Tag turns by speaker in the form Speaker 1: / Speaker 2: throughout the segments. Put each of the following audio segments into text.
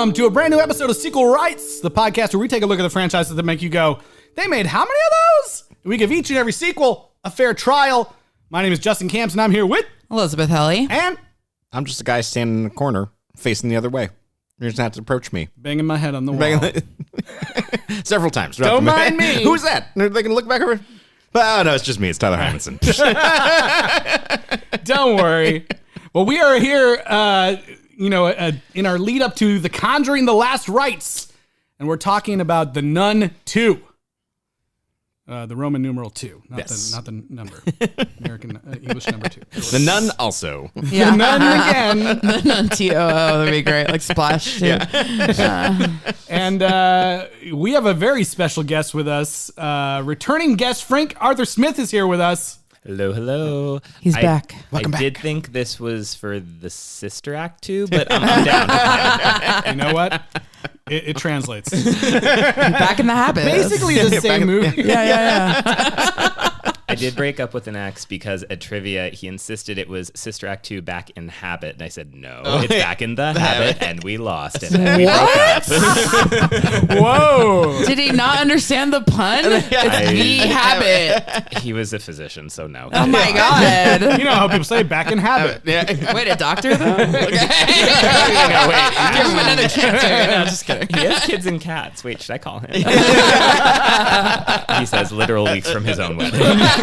Speaker 1: welcome to a brand new episode of Sequel Rites, the podcast where we take a look at the franchises that make you go, they made how many of those? And we give each and every sequel a fair trial. My name is Justin Camps, and I'm here with
Speaker 2: Elizabeth Helly.
Speaker 1: And
Speaker 3: I'm just a guy standing in the corner, facing the other way. You're just gonna have to approach me.
Speaker 1: banging my head on the wall.
Speaker 3: Several times.
Speaker 1: Don't mind me.
Speaker 3: Who's that? They can look back over. Oh, no, it's just me. It's Tyler Hymanson.
Speaker 1: Don't worry. Well, we are here, in our lead up to the Conjuring: The Last Rites, and we're talking about the Nun II, the Roman numeral 2, not the number, American English number 2.
Speaker 3: The Nun also.
Speaker 2: Yeah.
Speaker 1: The Nun again.
Speaker 2: The Nun II. Oh, that'd be great. Like Splash, too.
Speaker 3: Yeah.
Speaker 1: And we have a very special guest with us. Returning guest Frank Arthur Smith is here with us.
Speaker 4: Hello, hello.
Speaker 2: He's back.
Speaker 3: Welcome back.
Speaker 4: I did think this was for the Sister Act 2, but I'm down.
Speaker 1: You know what? It translates.
Speaker 2: Back in the habit.
Speaker 1: Basically the same movie.
Speaker 2: Yeah.
Speaker 4: I did break up with an ex because at trivia, he insisted it was Sister Act 2 back in habit. And I said, no, it's back in the habit. And we lost it. And we broke up.
Speaker 1: Whoa.
Speaker 2: Did he not understand the pun? It's the habit.
Speaker 4: He was a physician, so no.
Speaker 2: Oh, my God.
Speaker 1: You know how people say back in habit.
Speaker 3: Yeah.
Speaker 2: Wait, a doctor, though? Okay. Give him another chance. No, just kidding.
Speaker 4: He has kids and cats. Wait, should I call him? He says literal weeks from his own wedding.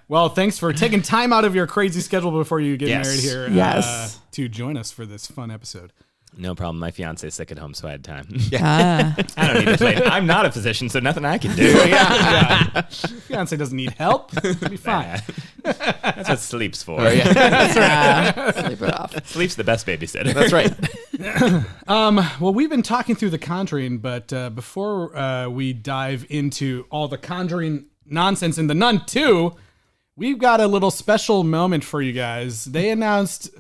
Speaker 1: Well, thanks for taking time out of your crazy schedule before you get married here to join us for this fun episode.
Speaker 4: No problem. My fiance is sick at home, so I had time.
Speaker 2: Ah.
Speaker 4: I don't need to explain. I'm not a physician, so nothing I can do.
Speaker 1: Yeah. Fiance doesn't need help. It'll be fine.
Speaker 4: That's what sleep's for.
Speaker 2: That's right. Sleep it off.
Speaker 4: Sleep's the best babysitter.
Speaker 3: That's right.
Speaker 1: Well, we've been talking through The Conjuring, but before we dive into all the Conjuring nonsense in the Nun II, we've got a little special moment for you guys. They announced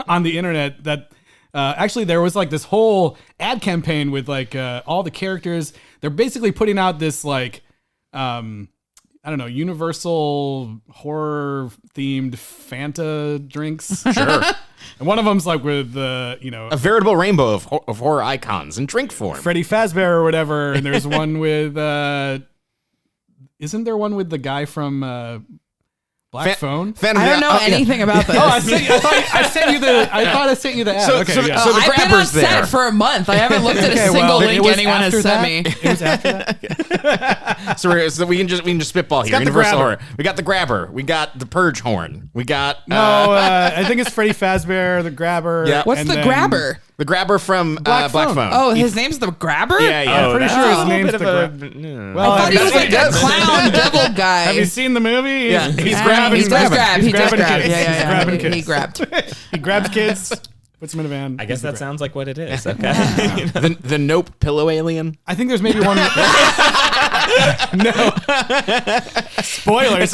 Speaker 1: on the internet that actually there was like this whole ad campaign with like all the characters. They're basically putting out this like, Universal horror themed Fanta drinks.
Speaker 3: Sure.
Speaker 1: And one of them's like with
Speaker 3: A veritable rainbow of horror icons in drink form.
Speaker 1: Freddy Fazbear or whatever. And there's one with, isn't there one with the guy from Black Phone?
Speaker 2: I don't know anything about this.
Speaker 1: Oh, I sent you the ad.
Speaker 3: So
Speaker 1: okay,
Speaker 3: the
Speaker 2: I've been on
Speaker 3: grabber's
Speaker 2: set
Speaker 3: there.
Speaker 2: for a month. I haven't looked at a single link anyone has sent me.
Speaker 1: It was after that.
Speaker 3: So we can just spitball here.
Speaker 1: got the
Speaker 3: Universal
Speaker 1: grabber.
Speaker 3: horror. We got the grabber. We got the purge horn. We got
Speaker 1: I think it's Freddy Fazbear, the grabber.
Speaker 3: Yeah.
Speaker 2: What's
Speaker 1: and
Speaker 2: the
Speaker 1: then
Speaker 2: grabber?
Speaker 3: the grabber from Black Phone.
Speaker 2: Oh, his name's the grabber?
Speaker 3: Yeah.
Speaker 1: I'm pretty sure his name's the grabber. Well,
Speaker 2: I thought he was like
Speaker 3: That's
Speaker 2: a
Speaker 3: what he
Speaker 2: clown devil guy.
Speaker 1: have you seen the movie?
Speaker 3: Yeah.
Speaker 1: He's
Speaker 2: Ah,
Speaker 1: grabbing.
Speaker 2: He does grab. He does
Speaker 1: grabbing
Speaker 2: grab.
Speaker 1: kids.
Speaker 2: Yeah.
Speaker 1: He's grabbing kids.
Speaker 2: He grabbed.
Speaker 1: He grabs kids, puts them in a van.
Speaker 4: I guess that sounds like what it is. Okay.
Speaker 3: The Nope pillow alien.
Speaker 1: I think there's maybe one. No. Spoilers.
Speaker 3: It's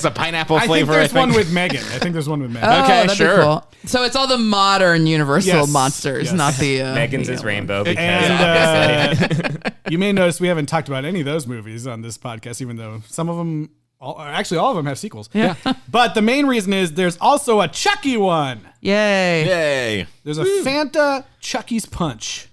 Speaker 3: a pineapple
Speaker 1: I think
Speaker 3: flavor.
Speaker 1: there's one with Megan. I think there's one with Megan.
Speaker 2: Oh,
Speaker 3: Okay,
Speaker 2: that'd
Speaker 3: sure.
Speaker 2: be cool. So it's all the modern Universal
Speaker 1: Yes,
Speaker 2: monsters,
Speaker 1: yes.
Speaker 2: not the
Speaker 4: Megan's
Speaker 2: the
Speaker 4: is
Speaker 2: old
Speaker 4: rainbow because
Speaker 1: And you may notice we haven't talked about any of those movies on this podcast, even though some of them, actually all of them have sequels.
Speaker 2: Yeah.
Speaker 1: But the main reason is there's also a Chucky one.
Speaker 2: Yay.
Speaker 3: Yay.
Speaker 1: There's a Fanta Chucky's Punch.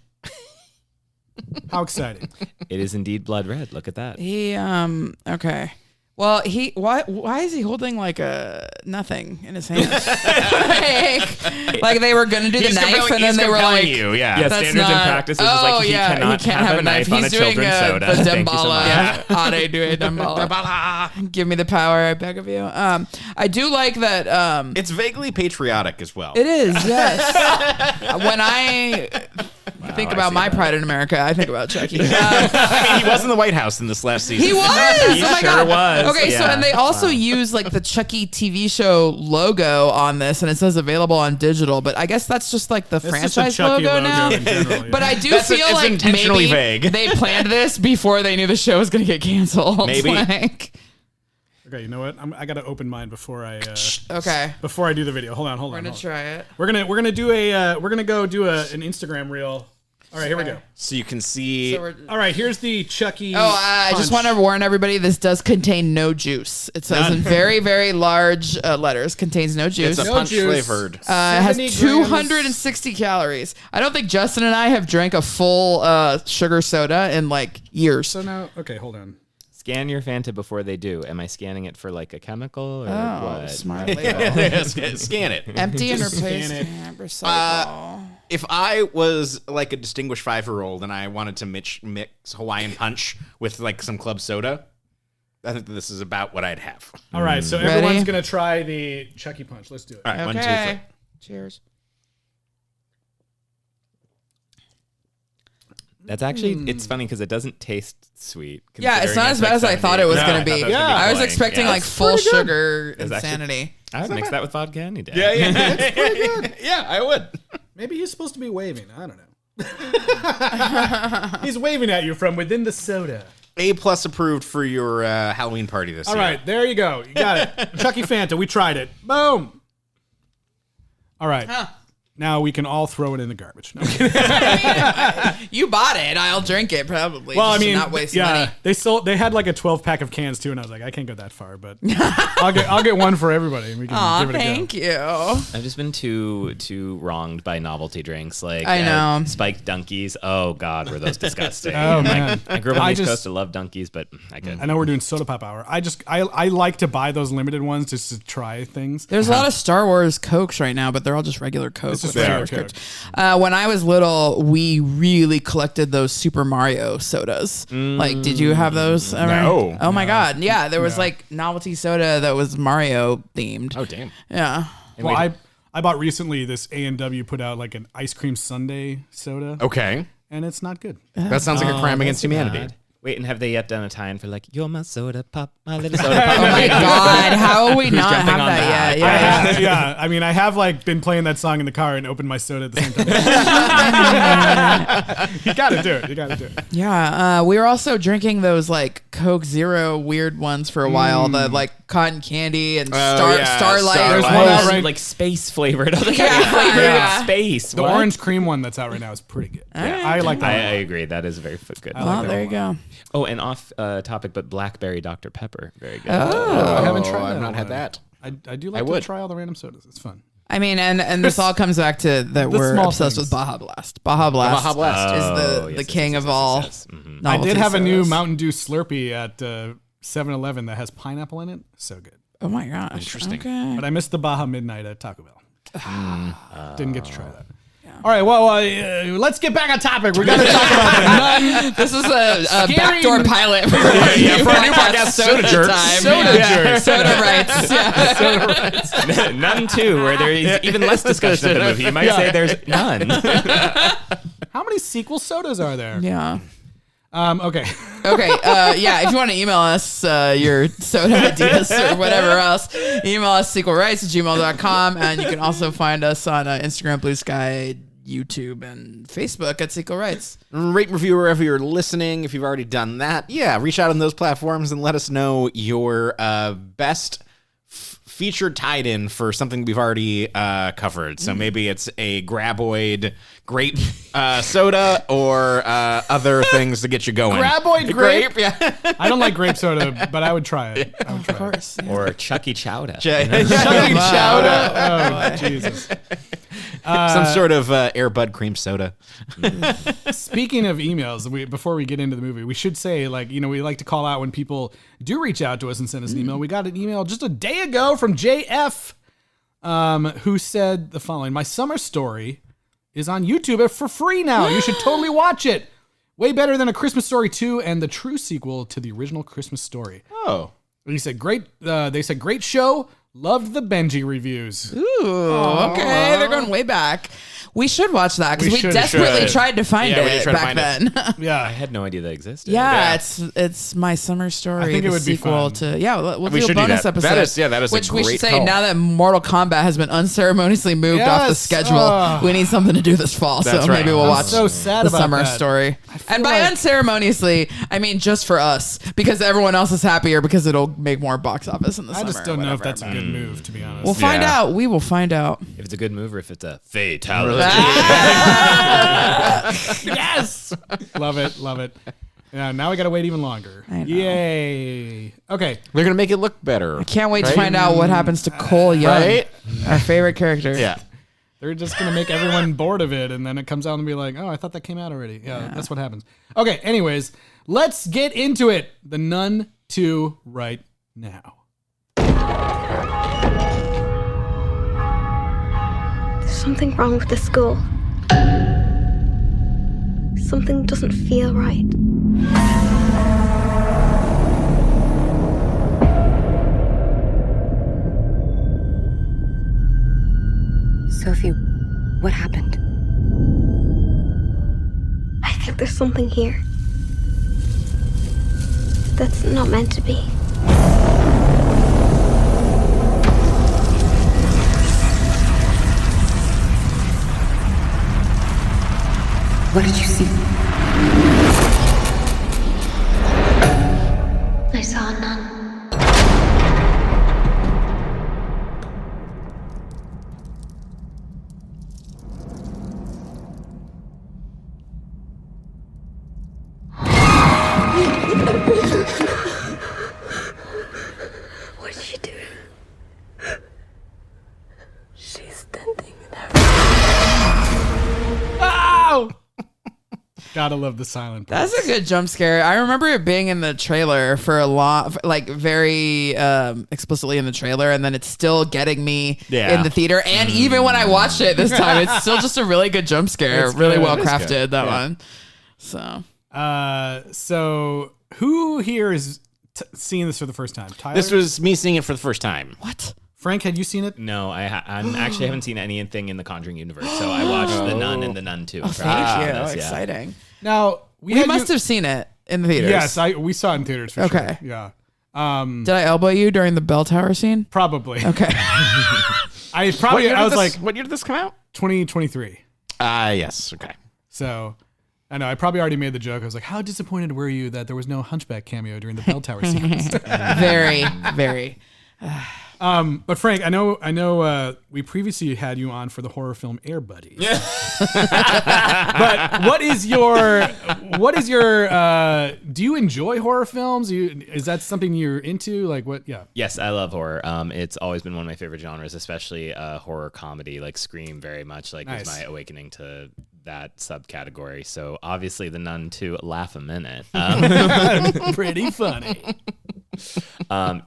Speaker 1: How exciting.
Speaker 4: it is indeed blood red. Look at that.
Speaker 2: He okay. Well, why is he holding like a nothing in his hand? like they were gonna do the knife and then they were like,
Speaker 3: you,
Speaker 4: Yeah,
Speaker 2: That's
Speaker 4: standards
Speaker 2: not-
Speaker 4: and practices is
Speaker 2: oh,
Speaker 4: like he
Speaker 2: yeah,
Speaker 4: cannot
Speaker 2: he can't have a knife.
Speaker 4: on
Speaker 2: He's
Speaker 4: a
Speaker 2: doing
Speaker 4: children's soda.
Speaker 2: the
Speaker 4: Thank you so much.
Speaker 2: Dambala. Ade do a Dambala. Give me the power, I beg of you. I do like that.
Speaker 3: It's vaguely patriotic as well.
Speaker 2: It is, yes. When I think about my pride in America, I think about Chucky.
Speaker 3: I mean, he was in the White House in this last season.
Speaker 2: He was.
Speaker 4: He
Speaker 2: Oh my
Speaker 4: sure
Speaker 2: God.
Speaker 4: was.
Speaker 2: Okay, so
Speaker 4: Yeah.
Speaker 2: and they also use like the Chucky TV show logo on this, and it says available on digital. But I guess that's just like the
Speaker 1: It's just a
Speaker 2: franchise
Speaker 1: Chucky
Speaker 2: logo now.
Speaker 1: in general, yeah.
Speaker 2: But I do
Speaker 3: It's
Speaker 2: feel like
Speaker 3: intentionally
Speaker 2: maybe
Speaker 3: vague.
Speaker 2: they planned this before they knew the show was going to get canceled.
Speaker 3: Maybe.
Speaker 2: Like,
Speaker 1: Okay, you know what? I got to open mine before I
Speaker 2: okay,
Speaker 1: do the video. Hold on.
Speaker 2: we're gonna try it.
Speaker 1: We're gonna go do an Instagram reel All right, here we go.
Speaker 3: So you can see.
Speaker 1: All right, here's the Chucky.
Speaker 2: I just want to warn everybody, this does contain no juice. It says in very, very large letters, contains no juice.
Speaker 3: It's a
Speaker 1: No
Speaker 3: punch
Speaker 1: juice.
Speaker 3: flavored.
Speaker 2: It has
Speaker 1: 70 grams.
Speaker 2: 260 calories. I don't think Justin and I have drank a full sugar soda in like years.
Speaker 1: So now, okay, hold on.
Speaker 4: Scan your Fanta before they do. Am I scanning it for like a chemical or what?
Speaker 2: Smart label.
Speaker 3: Scan it.
Speaker 2: Empty and
Speaker 1: Just
Speaker 2: replace.
Speaker 1: scan it.
Speaker 2: Recycle.
Speaker 3: If I was like a distinguished 5-year-old and I wanted to mix Hawaiian Punch with like some club soda, I think this is about what I'd have.
Speaker 1: All right, so
Speaker 2: Ready?
Speaker 1: everyone's going to try the Chucky Punch. Let's do it.
Speaker 3: All right, 1, 2, 3.
Speaker 2: Okay. Cheers.
Speaker 4: That's actually, it's funny because it doesn't taste sweet.
Speaker 2: Yeah, it's
Speaker 4: considering
Speaker 2: not as bad as I
Speaker 4: 70.
Speaker 2: thought it was
Speaker 4: No,
Speaker 2: going
Speaker 4: I
Speaker 2: to
Speaker 4: thought
Speaker 2: be.
Speaker 4: that was gonna be
Speaker 2: I was
Speaker 4: annoying.
Speaker 2: expecting
Speaker 4: Yeah.
Speaker 2: like full sugar
Speaker 4: It's actually-
Speaker 2: insanity.
Speaker 4: I would mix that with vodka any day.
Speaker 3: Yeah. Yeah, I would.
Speaker 1: Maybe he's supposed to be waving. I don't know. He's waving at you from within the soda.
Speaker 3: A+ approved for your Halloween party this
Speaker 1: All
Speaker 3: year.
Speaker 1: right, there you go. You got it. Chucky Fanta, we tried it. Boom. All right. Now we can all throw it in the garbage. No, I'm kidding.
Speaker 2: You bought it. I'll drink it probably.
Speaker 1: Well, I
Speaker 2: just to
Speaker 1: mean,
Speaker 2: not waste
Speaker 1: yeah,
Speaker 2: money.
Speaker 1: they had like a 12-pack of cans too, and I was like, I can't go that far, but I'll get one for everybody, and we can
Speaker 2: Aw,
Speaker 1: give it a go.
Speaker 2: thank you.
Speaker 4: I've just been too wronged by novelty drinks like
Speaker 2: I know.
Speaker 4: spiked Dunkies. Oh God, were those disgusting?
Speaker 1: Oh, man.
Speaker 4: I grew up on
Speaker 1: I
Speaker 4: the East
Speaker 1: just-
Speaker 4: Coast. I love Dunkies, but I could.
Speaker 1: I know we're doing soda pop hour. I like to buy those limited ones just to try things.
Speaker 2: There's a lot of Star Wars Cokes right now, but they're all just regular Coke.
Speaker 1: It's just
Speaker 2: with
Speaker 1: regular
Speaker 2: Star Wars
Speaker 1: Coke.
Speaker 2: Coke. When I was little, we really collected those Super Mario sodas. Like, did you have those ever?
Speaker 3: No.
Speaker 2: Oh my God. Yeah, there was like novelty soda that was Mario themed.
Speaker 3: Oh, damn.
Speaker 2: Yeah.
Speaker 1: Well, I bought recently this A&W put out like an ice cream sundae soda,
Speaker 3: Okay.
Speaker 1: and it's not good.
Speaker 3: That sounds like a crime against
Speaker 4: That's
Speaker 3: humanity.
Speaker 4: bad. Wait, and have they yet done a tie-in for like "You're my soda pop, my little soda pop"?
Speaker 2: Oh my God. How will we not
Speaker 4: jumping
Speaker 2: have
Speaker 4: on
Speaker 2: that
Speaker 4: that?
Speaker 2: yet? Yeah.
Speaker 1: Yeah, I mean, I have like been playing that song in the car and opened my soda at the same time. You gotta do it. You gotta do it.
Speaker 2: Yeah, we were also drinking those like Coke Zero weird ones for a while, the like cotton candy and Starlight.
Speaker 3: Starlight.
Speaker 1: There's one
Speaker 3: Oh,
Speaker 1: out right.
Speaker 4: like space flavored. Like
Speaker 2: Yeah.
Speaker 4: flavored
Speaker 2: Yeah.
Speaker 4: with space.
Speaker 1: The
Speaker 4: What?
Speaker 1: orange cream one that's out right now is pretty good. Yeah, I like
Speaker 4: I
Speaker 1: that. one.
Speaker 4: agree. That is very good.
Speaker 1: I like
Speaker 2: Well,
Speaker 1: that
Speaker 2: there you
Speaker 1: one.
Speaker 2: go.
Speaker 4: Oh, and off topic, but blackberry Dr Pepper, very good.
Speaker 1: I haven't tried
Speaker 3: I've
Speaker 1: that
Speaker 3: not had
Speaker 1: one.
Speaker 3: that.
Speaker 1: I do like
Speaker 3: I
Speaker 1: to
Speaker 3: would.
Speaker 1: try all the random sodas. It's fun.
Speaker 2: I mean, and this all comes back to that
Speaker 1: The
Speaker 2: we're
Speaker 1: small
Speaker 2: obsessed
Speaker 1: things.
Speaker 2: with Baja Blast. Baja Blast,
Speaker 3: Baja Blast.
Speaker 2: is
Speaker 4: Oh,
Speaker 2: the
Speaker 4: yes,
Speaker 2: king
Speaker 4: yes,
Speaker 2: of
Speaker 4: yes,
Speaker 2: all.
Speaker 4: yes, yes. Mhm.
Speaker 1: I
Speaker 2: novelty
Speaker 1: did have a new
Speaker 2: sodas.
Speaker 1: Mountain Dew Slurpee at 7-Eleven that has pineapple in it. So good.
Speaker 2: Oh my gosh!
Speaker 3: Interesting.
Speaker 2: Okay.
Speaker 1: But I missed the Baja Midnight at Taco Bell. Didn't get to try that. All right, well, let's get back on topic. We got to talk about the Nun.
Speaker 2: This is a
Speaker 1: Scary
Speaker 2: backdoor
Speaker 1: n-
Speaker 2: pilot for,
Speaker 3: for a new podcast, Soda Jerks.
Speaker 2: time.
Speaker 1: Soda jerks.
Speaker 2: Soda rights. Yeah.
Speaker 4: Nun II, where there is even less discussion of the movie. You might say there's none.
Speaker 1: How many sequel sodas are there?
Speaker 2: Yeah.
Speaker 1: Okay.
Speaker 2: Okay. Yeah. If you want to email us your soda ideas or whatever else, email us sequelrights@gmail.com. And you can also find us on Instagram, Blue Sky, YouTube, and Facebook at Sequel Rights.
Speaker 3: Rate and review wherever you're listening. If you've already done that, reach out on those platforms and let us know your best featured tied-in for something we've already covered. So maybe it's a Graboid grape soda or other things to get you going.
Speaker 1: Graboid grape?
Speaker 3: Yeah.
Speaker 1: I don't like grape soda, but I would try it. I would
Speaker 2: Of
Speaker 1: try it.
Speaker 2: course.
Speaker 4: Or Chucky Chowder.
Speaker 1: Chucky Chowder. Oh, Jesus.
Speaker 3: Some sort of Air Bud cream soda.
Speaker 1: Speaking of emails, before we get into the movie, we should say, we like to call out when people do reach out to us and send us an email. We got an email just a day ago from JF, who said the following: "My summer story is on YouTube for free now. You should totally watch it. Way better than A Christmas Story 2 and the true sequel to the original Christmas Story."
Speaker 3: Oh.
Speaker 1: He said, "Great." They said, "Great show. Loved the Benji reviews."
Speaker 2: Ooh, okay. They're going way back. We should watch that because
Speaker 1: We
Speaker 2: we
Speaker 1: should.
Speaker 2: desperately tried to find
Speaker 3: Yeah, we did
Speaker 2: it
Speaker 3: try to
Speaker 2: back
Speaker 3: find
Speaker 2: then.
Speaker 4: I
Speaker 1: Yeah.
Speaker 4: had no idea that existed.
Speaker 2: Yeah, it's My Summer Story.
Speaker 1: I think it
Speaker 2: the
Speaker 1: would be
Speaker 2: sequel
Speaker 1: fun.
Speaker 2: to we'll
Speaker 3: We
Speaker 2: do a
Speaker 3: should do
Speaker 2: bonus
Speaker 3: that.
Speaker 2: episode.
Speaker 3: That is a
Speaker 2: which we should
Speaker 3: great
Speaker 2: say
Speaker 3: call.
Speaker 2: now that Mortal Kombat has been unceremoniously moved off the
Speaker 1: Yes.
Speaker 2: schedule. We need something to do this fall, so
Speaker 3: That's right.
Speaker 2: maybe we'll
Speaker 3: I'm
Speaker 2: watch
Speaker 1: so sad
Speaker 2: the
Speaker 1: about
Speaker 2: Summer
Speaker 1: that.
Speaker 2: Story. And by
Speaker 1: like-
Speaker 2: unceremoniously, I mean just for us, because everyone else is happier because it'll make more box office in the
Speaker 1: I
Speaker 2: summer.
Speaker 1: just don't
Speaker 2: or
Speaker 1: know if
Speaker 2: whatever.
Speaker 1: that's a good move, to be honest.
Speaker 2: We'll find
Speaker 3: Yeah.
Speaker 2: out. We will find out.
Speaker 4: If it's a good move or if it's a fatality.
Speaker 2: Yes.
Speaker 1: Love it. Love it. Yeah, now we got to wait even longer.
Speaker 2: I know.
Speaker 1: Yay. Okay.
Speaker 3: They're gonna make it look better.
Speaker 2: Can't wait to find out what happens to Cole Young,
Speaker 3: Right?
Speaker 2: our favorite character.
Speaker 3: Yeah.
Speaker 1: They're just going to make everyone bored of it, and then it comes out and be like, oh, I thought that came out already. Yeah, that's what happens. Okay, anyways, let's get into it. The Nun II right now.
Speaker 5: There's something wrong with the school. Something doesn't feel right.
Speaker 6: Sophie, what happened?
Speaker 5: I think there's something here that's not meant to be.
Speaker 6: What did you see?
Speaker 5: I saw a nun. What'd she do? She's standing there.
Speaker 1: Ow! Gotta love the silent part.
Speaker 2: That's a good jump scare. I remember it being in the trailer for a lot, like very explicitly in the trailer, and then it's still getting me in the theater. And even when I watched it this time, it's still just a really good jump scare.
Speaker 1: It's
Speaker 2: really
Speaker 1: good.
Speaker 2: well
Speaker 1: It is
Speaker 2: crafted,
Speaker 1: good.
Speaker 2: that one. So
Speaker 1: So who here is seeing this for the first time? Tyler?
Speaker 3: This was me seeing it for the first time.
Speaker 2: what?
Speaker 1: Frank, had you seen it?
Speaker 4: No, I actually haven't seen anything in the Conjuring universe. So I watched The Nun and The Nun II.
Speaker 2: Thank you. Exciting.
Speaker 1: Now
Speaker 2: We
Speaker 1: had
Speaker 2: must
Speaker 1: you-
Speaker 2: have seen it in the theaters.
Speaker 1: Yes, we saw it in theaters for
Speaker 2: Okay.
Speaker 1: sure. Yeah.
Speaker 2: Did I elbow you during the bell tower scene?
Speaker 1: Probably.
Speaker 2: Okay.
Speaker 1: I was like
Speaker 3: what year did this come out?
Speaker 1: 2023.
Speaker 3: Yes. Okay.
Speaker 1: So I know I probably already made the joke. I was like, how disappointed were you that there was no Hunchback cameo during the bell tower sequence?
Speaker 2: Very, very.
Speaker 1: But Frank, I know we previously had you on for the horror film Air Buddies. Yeah. But what is your do you enjoy horror films? Is that something you're into? Like what? Yeah.
Speaker 4: Yes, I love horror. It's always been one of my favorite genres, especially horror comedy, like Scream very much was
Speaker 1: Nice.
Speaker 4: my awakening to that subcategory. So obviously The Nun II, laugh a minute.
Speaker 1: Pretty funny.
Speaker 4: But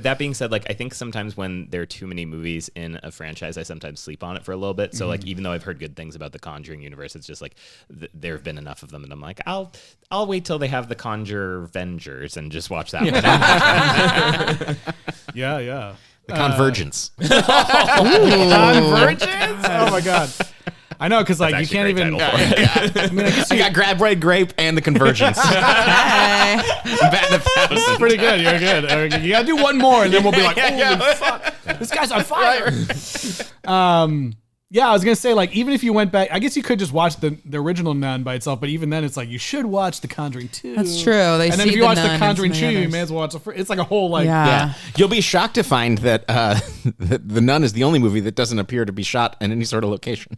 Speaker 4: that being said, like I think sometimes when there are too many movies in a franchise, I sometimes sleep on it for a little bit. So like even though I've heard good things about the Conjuring universe, it's just like there have been enough of them, and I'm like, I'll wait till they have the Conjure Vengers and just watch that one.
Speaker 1: Yeah.
Speaker 3: The Convergence.
Speaker 1: Convergence? Oh my god. I know, because like you
Speaker 4: actually
Speaker 1: can't
Speaker 4: a great
Speaker 1: even.
Speaker 4: title for it.
Speaker 1: I mean, I guess
Speaker 3: I got Grab Red Grape and the Convergence.
Speaker 2: Hey.
Speaker 3: Bat in 1,000.
Speaker 1: pretty good. You're good. You gotta do one more, and then we'll be like, holy fuck, this guy's on fire. Yeah, I was gonna say, like, even if you went back, I guess you could just watch the original Nun by itself. But even then, it's like you should watch The Conjuring 2.
Speaker 2: That's true. They
Speaker 1: and then
Speaker 2: see
Speaker 1: if you
Speaker 2: the
Speaker 1: watch
Speaker 2: Nun
Speaker 1: The
Speaker 2: and
Speaker 1: Conjuring
Speaker 2: some
Speaker 1: 2,
Speaker 2: of the
Speaker 1: you
Speaker 2: others.
Speaker 1: may as well watch it's like a whole like.
Speaker 2: Yeah.
Speaker 3: You'll be shocked to find that the Nun is the only movie that doesn't appear to be shot in any sort of location.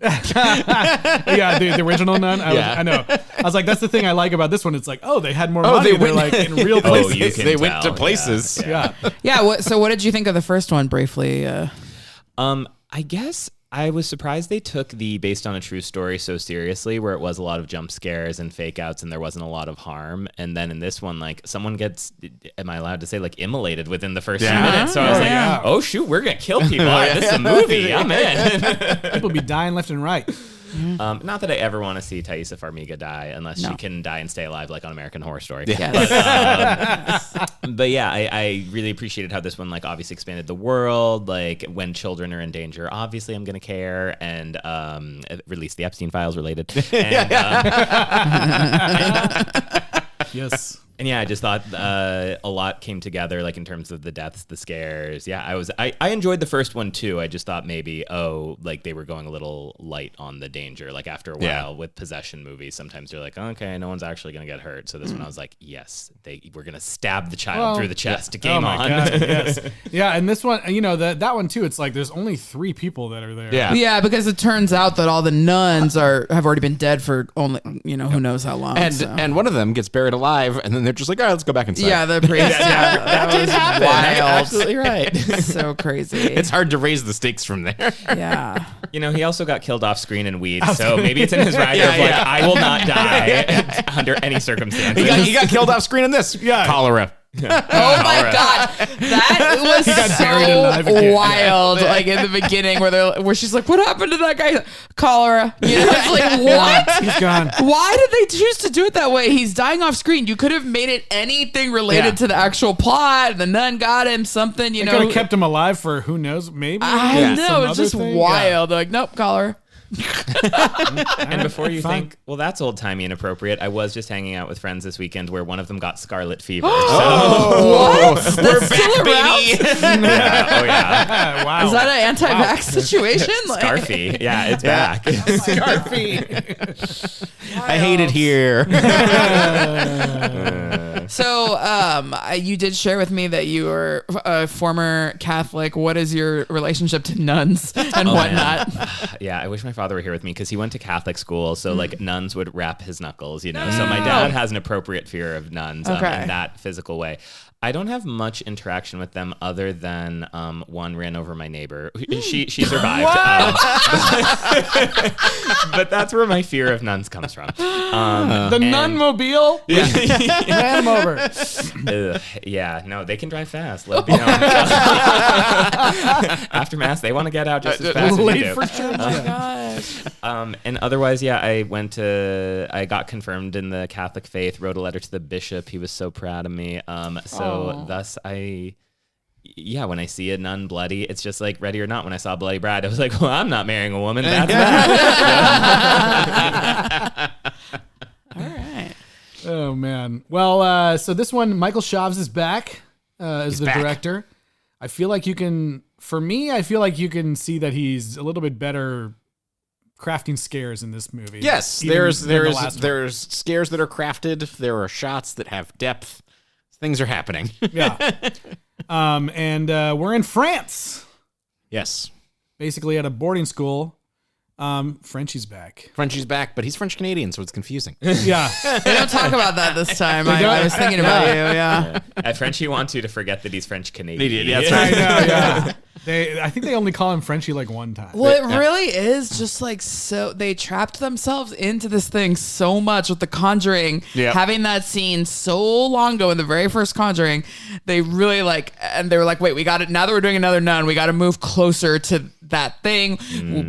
Speaker 1: Yeah, the original Nun. I know. I was like, that's the thing I like about this one. It's like, oh, they had more money. They're like in real places.
Speaker 4: you can
Speaker 3: They went to
Speaker 4: tell,
Speaker 3: places.
Speaker 1: Yeah.
Speaker 2: Yeah. So what did you think of the first one briefly?
Speaker 4: I guess I was surprised they took the based on a true story so seriously, where it was a lot of jump scares and fake outs and there wasn't a lot of harm. And then in this one, like someone gets, am I allowed to say, like immolated within the first few minutes? So I was like, oh shoot, we're going to kill people. All right, this is a movie. I'm in.
Speaker 1: People be dying left and right.
Speaker 4: Not that I ever want to see Thaisa Farmiga die unless she can die and stay alive like on American Horror Story.
Speaker 2: Yes.
Speaker 4: But yeah, I really appreciated how this one like obviously expanded the world. Like when children are in danger, obviously I'm gonna care, and release the Epstein files related. And,
Speaker 1: Yes.
Speaker 4: And yeah, I just thought a lot came together, like in terms of the deaths, the scares. Yeah, I enjoyed the first one too. I just thought maybe, like they were going a little light on the danger. Like after a while with possession movies, sometimes you're like, okay, no one's actually going to get hurt. So this one I was like, yes, we're going to stab the child through the chest. Game on.
Speaker 1: God, yes. Yeah, and this one, that one too, it's like there's only 3 people that are there.
Speaker 2: Yeah, because it turns out that all the nuns have already been dead for only, who knows how long.
Speaker 3: And one of them gets buried alive, and then they're just like, all right, let's go back inside.
Speaker 2: Yeah, the priest. that
Speaker 4: did happen.
Speaker 2: Wild.
Speaker 4: That's absolutely right.
Speaker 2: So crazy.
Speaker 3: It's hard to raise the stakes from there.
Speaker 2: Yeah.
Speaker 4: He also got killed off screen in Weeds, so maybe it's in his rider of like, I will not die under any circumstances.
Speaker 3: He got killed off screen in this. Cholera.
Speaker 2: Oh my God, that was so wild! Like in the beginning, where she's like, "What happened to that guy? Cholera." It's like, what?
Speaker 1: He's gone.
Speaker 2: Why did they choose to do it that way? He's dying off screen. You could have made it anything related to the actual plot. The nun got him something.
Speaker 1: They could have kept him alive for who knows, maybe.
Speaker 2: I know, it's just wild. They're like, nope, cholera.
Speaker 4: And before you think, well, that's old timey inappropriate, I was just hanging out with friends this weekend where one of them got scarlet fever.
Speaker 2: What? We're back, baby.
Speaker 1: Wow.
Speaker 2: Is that an anti-vax situation?
Speaker 4: Scarfy. Yeah, it's back.
Speaker 1: Scarfy.
Speaker 3: I hate it here.
Speaker 2: So, you did share with me that you were a former Catholic. What is your relationship to nuns and whatnot?
Speaker 4: Yeah, I wish my father were here with me because he went to Catholic school, so like nuns would wrap his knuckles, So my dad has an appropriate fear of nuns in that physical way. I don't have much interaction with them other than one ran over my neighbor. She survived. But that's where my fear of nuns comes from.
Speaker 1: The nun-mobile? Yeah. Ran him over.
Speaker 4: Yeah, no, they can drive fast. Let me know. After Mass, they want to get out just as fast as you do.
Speaker 1: For church.
Speaker 2: Oh my gosh.
Speaker 4: And otherwise, yeah, I got confirmed in the Catholic faith, wrote a letter to the bishop. He was so proud of me. Thus when I see a nun bloody, it's just like Ready or Not. When I saw Bloody Bride, I was like, well, I'm not marrying a woman. That's that.
Speaker 2: All right.
Speaker 1: Oh, man. Well, so this one, Michael Shavs is back as the director. I feel like you can see that he's a little bit better crafting scares in this movie.
Speaker 3: Yes, there's scares that are crafted. There are shots that have depth. Things are happening.
Speaker 1: Yeah. And we're in France.
Speaker 3: Yes.
Speaker 1: Basically at a boarding school. Frenchie's back.
Speaker 3: Frenchie's back, but he's French Canadian, so it's confusing.
Speaker 1: Yeah.
Speaker 2: They don't talk about that this time. I was thinking about you. Yeah.
Speaker 4: At Frenchie wants you to forget that he's French Canadian.
Speaker 3: Yes,
Speaker 1: I know. Yeah. I think they only call him Frenchie like one time.
Speaker 2: Well, it really is just like so. They trapped themselves into this thing so much with the Conjuring.
Speaker 3: Yep.
Speaker 2: Having that scene so long ago in the very first Conjuring, they really and they were like, wait, we got it. Now that we're doing another nun, we got to move closer to that thing.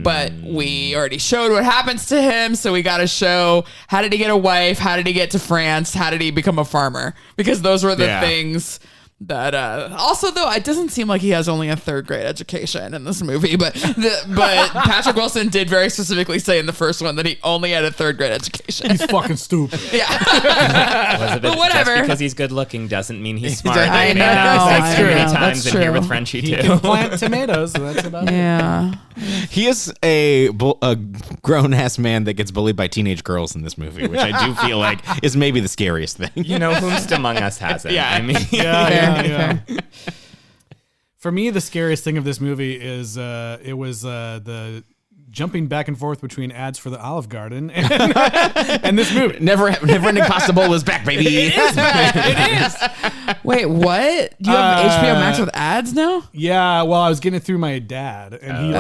Speaker 2: But we already showed what happens to him, so we got to show how did he get a wife? How did he get to France? How did he become a farmer? Because those were the things. That also though it doesn't seem like he has only a 3rd grade education in this movie, but Patrick Wilson did very specifically say in the first one that he only had a 3rd grade education.
Speaker 1: He's fucking stupid.
Speaker 2: Yeah. But whatever.
Speaker 4: Just because he's good looking doesn't mean he's smart.
Speaker 2: I know.
Speaker 4: That's
Speaker 2: True.
Speaker 4: too many times
Speaker 2: That's
Speaker 4: in here
Speaker 2: true.
Speaker 4: with Frenchie
Speaker 1: He
Speaker 4: too.
Speaker 1: can plant tomatoes, so that's about it.
Speaker 2: Yeah.
Speaker 3: He is a grown-ass man that gets bullied by teenage girls in this movie, which I do feel like is maybe the scariest thing.
Speaker 4: Whomst among us hasn't.
Speaker 3: Yeah.
Speaker 4: I mean,
Speaker 1: Yeah. For me, the scariest thing of this movie is the jumping back and forth between ads for the Olive Garden and this movie.
Speaker 3: Never-ending pasta bowl is back, baby.
Speaker 1: It is back. It is.
Speaker 2: Wait, what? You have HBO Max with ads now?
Speaker 1: Yeah, well, I was getting it through my dad, and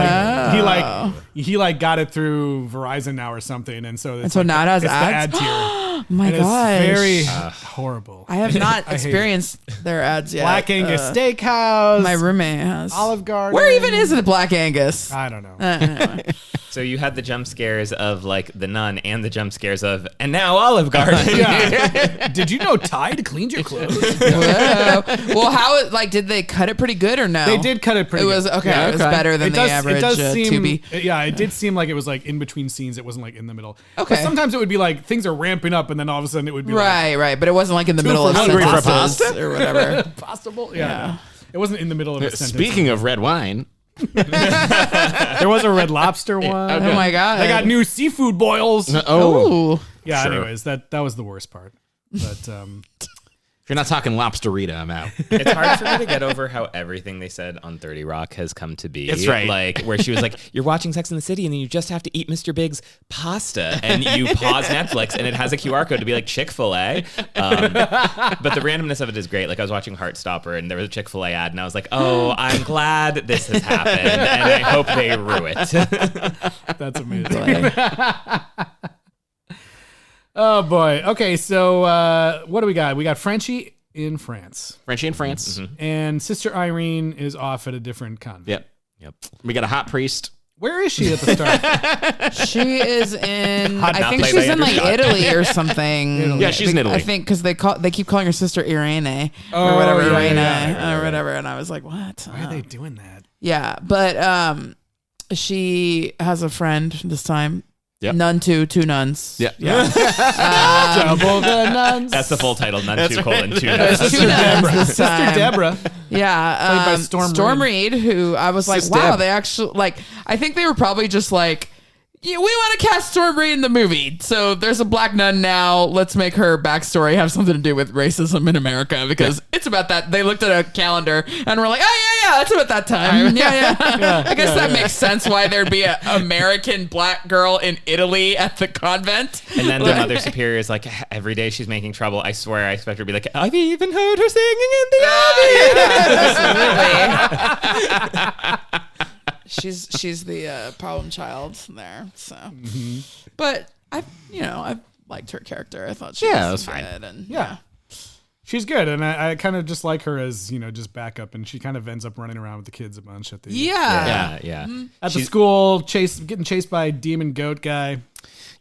Speaker 1: he got it through Verizon now or something, and so
Speaker 2: now it has
Speaker 1: it's
Speaker 2: ads?
Speaker 1: the ad tier.
Speaker 2: My
Speaker 1: and
Speaker 2: gosh.
Speaker 1: it's very horrible.
Speaker 2: I have not
Speaker 1: hate
Speaker 2: experienced their ads yet.
Speaker 1: Black Angus Steakhouse.
Speaker 2: My roommate has.
Speaker 1: Olive Garden.
Speaker 2: Where even is it Black Angus?
Speaker 1: I don't know.
Speaker 2: Anyway.
Speaker 4: So you had the jump scares of like the nun and the jump scares of and now Olive Garden.
Speaker 1: Yeah. Did you know Tide cleaned your clothes?
Speaker 2: Whoa. Well, how did they cut it pretty good or no?
Speaker 1: They did cut it pretty good.
Speaker 2: It was okay. It was better than the average Tubi.
Speaker 1: Yeah, it did seem like it was like in between scenes. It wasn't like in the middle.
Speaker 2: Okay.
Speaker 1: But sometimes it would be like things are ramping up and then all of a sudden it would be
Speaker 2: right. But it wasn't like in the middle of
Speaker 3: hungry for
Speaker 2: sentences
Speaker 3: pasta?
Speaker 2: or whatever.
Speaker 1: possible. Yeah. It wasn't in the middle of a sentence.
Speaker 3: Speaking of red wine,
Speaker 1: there was a Red Lobster one.
Speaker 2: Oh my god.
Speaker 1: They got new seafood boils.
Speaker 2: Oh.
Speaker 1: Yeah.
Speaker 3: Sure.
Speaker 1: Anyways, that was the worst part. But
Speaker 3: if you're not talking lobsterita, I'm out.
Speaker 4: It's hard for me to get over how everything they said on 30 Rock has come to be.
Speaker 3: That's right.
Speaker 4: Like, where she was like, you're watching Sex and the City and then you just have to eat Mr. Big's pasta. And you pause Netflix and it has a QR code to be like Chick-fil-A. But the randomness of it is great. Like, I was watching Heartstopper and there was a Chick-fil-A ad and I was like, oh, I'm glad this has happened. And I hope they rue it.
Speaker 1: that's amazing. Oh boy. Okay, so what do we got? We got Frenchie in France,
Speaker 3: Frenchie in France.
Speaker 1: and Sister Irene is off at a different convent.
Speaker 3: Yep. We got a hot priest.
Speaker 1: Where is she at the start?
Speaker 2: She is in.
Speaker 4: Not
Speaker 2: I think
Speaker 4: played
Speaker 2: she's
Speaker 4: by
Speaker 2: in like
Speaker 4: Andrew Scott.
Speaker 2: Italy or something.
Speaker 3: Yeah, she's in Italy.
Speaker 2: I think because they keep calling her Sister Irene or
Speaker 1: Oh,
Speaker 2: whatever,
Speaker 1: yeah,
Speaker 2: Irene
Speaker 1: yeah,
Speaker 2: or whatever, and I was like, what?
Speaker 1: Why are they doing that?
Speaker 2: Yeah, but she has a friend this time.
Speaker 3: Yep.
Speaker 2: Nun II, two nuns.
Speaker 3: Yeah.
Speaker 1: Double the nuns.
Speaker 4: That's the full title, Nun II: 2
Speaker 2: There's
Speaker 4: nuns.
Speaker 2: two nuns this
Speaker 1: Sister
Speaker 2: time.
Speaker 1: Deborah.
Speaker 2: Yeah,
Speaker 1: Played by Storm
Speaker 2: Reed, who I was like,
Speaker 3: Sis
Speaker 2: wow,
Speaker 3: Deb.
Speaker 2: they actually like. I think they were probably just like, yeah, we want to cast Storm Reed in the movie. So there's a black nun now. Let's make her backstory have something to do with racism in America because it's about that. They looked at a calendar and were like, oh yeah, that's about that time. Yeah. I guess that makes sense why there'd be an American black girl in Italy at the convent.
Speaker 4: And then the Mother Superior is like, every day she's making trouble. I swear I expect her to be like, I've even heard her singing in the Abbey.
Speaker 2: She's the problem child there. So, but I've liked her character. I thought she
Speaker 3: Yeah,
Speaker 2: was
Speaker 3: it was fine.
Speaker 2: good and
Speaker 1: Yeah. She's good, and I kind of just like her as just backup, and she kind of ends up running around with the kids a bunch at the
Speaker 4: Yeah.
Speaker 1: at the school, getting chased by a demon goat guy.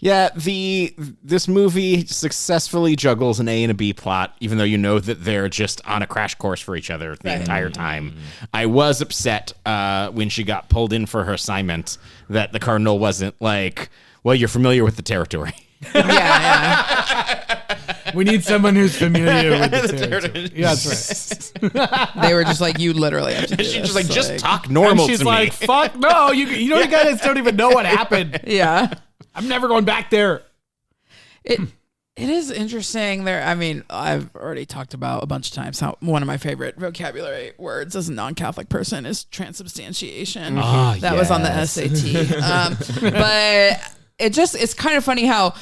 Speaker 3: Yeah, this movie successfully juggles an A and a B plot, even though you know that they're just on a crash course for each other the entire time. I was upset when she got pulled in for her assignment that the Cardinal wasn't like, well, you're familiar with the territory.
Speaker 2: yeah.
Speaker 1: We need someone who's familiar with the territory. Yeah, that's right.
Speaker 2: They were just like, you literally have to do
Speaker 3: She's
Speaker 2: this.
Speaker 3: just like, just talk
Speaker 1: And
Speaker 3: normal
Speaker 1: she's
Speaker 3: to
Speaker 1: like,
Speaker 3: me.
Speaker 1: fuck no, you guys don't even know what happened.
Speaker 2: Yeah.
Speaker 1: I'm never going back there.
Speaker 2: It is interesting there. I mean, I've already talked about a bunch of times how one of my favorite vocabulary words as a non-Catholic person is transubstantiation. That was on the SAT. But it's kind of funny how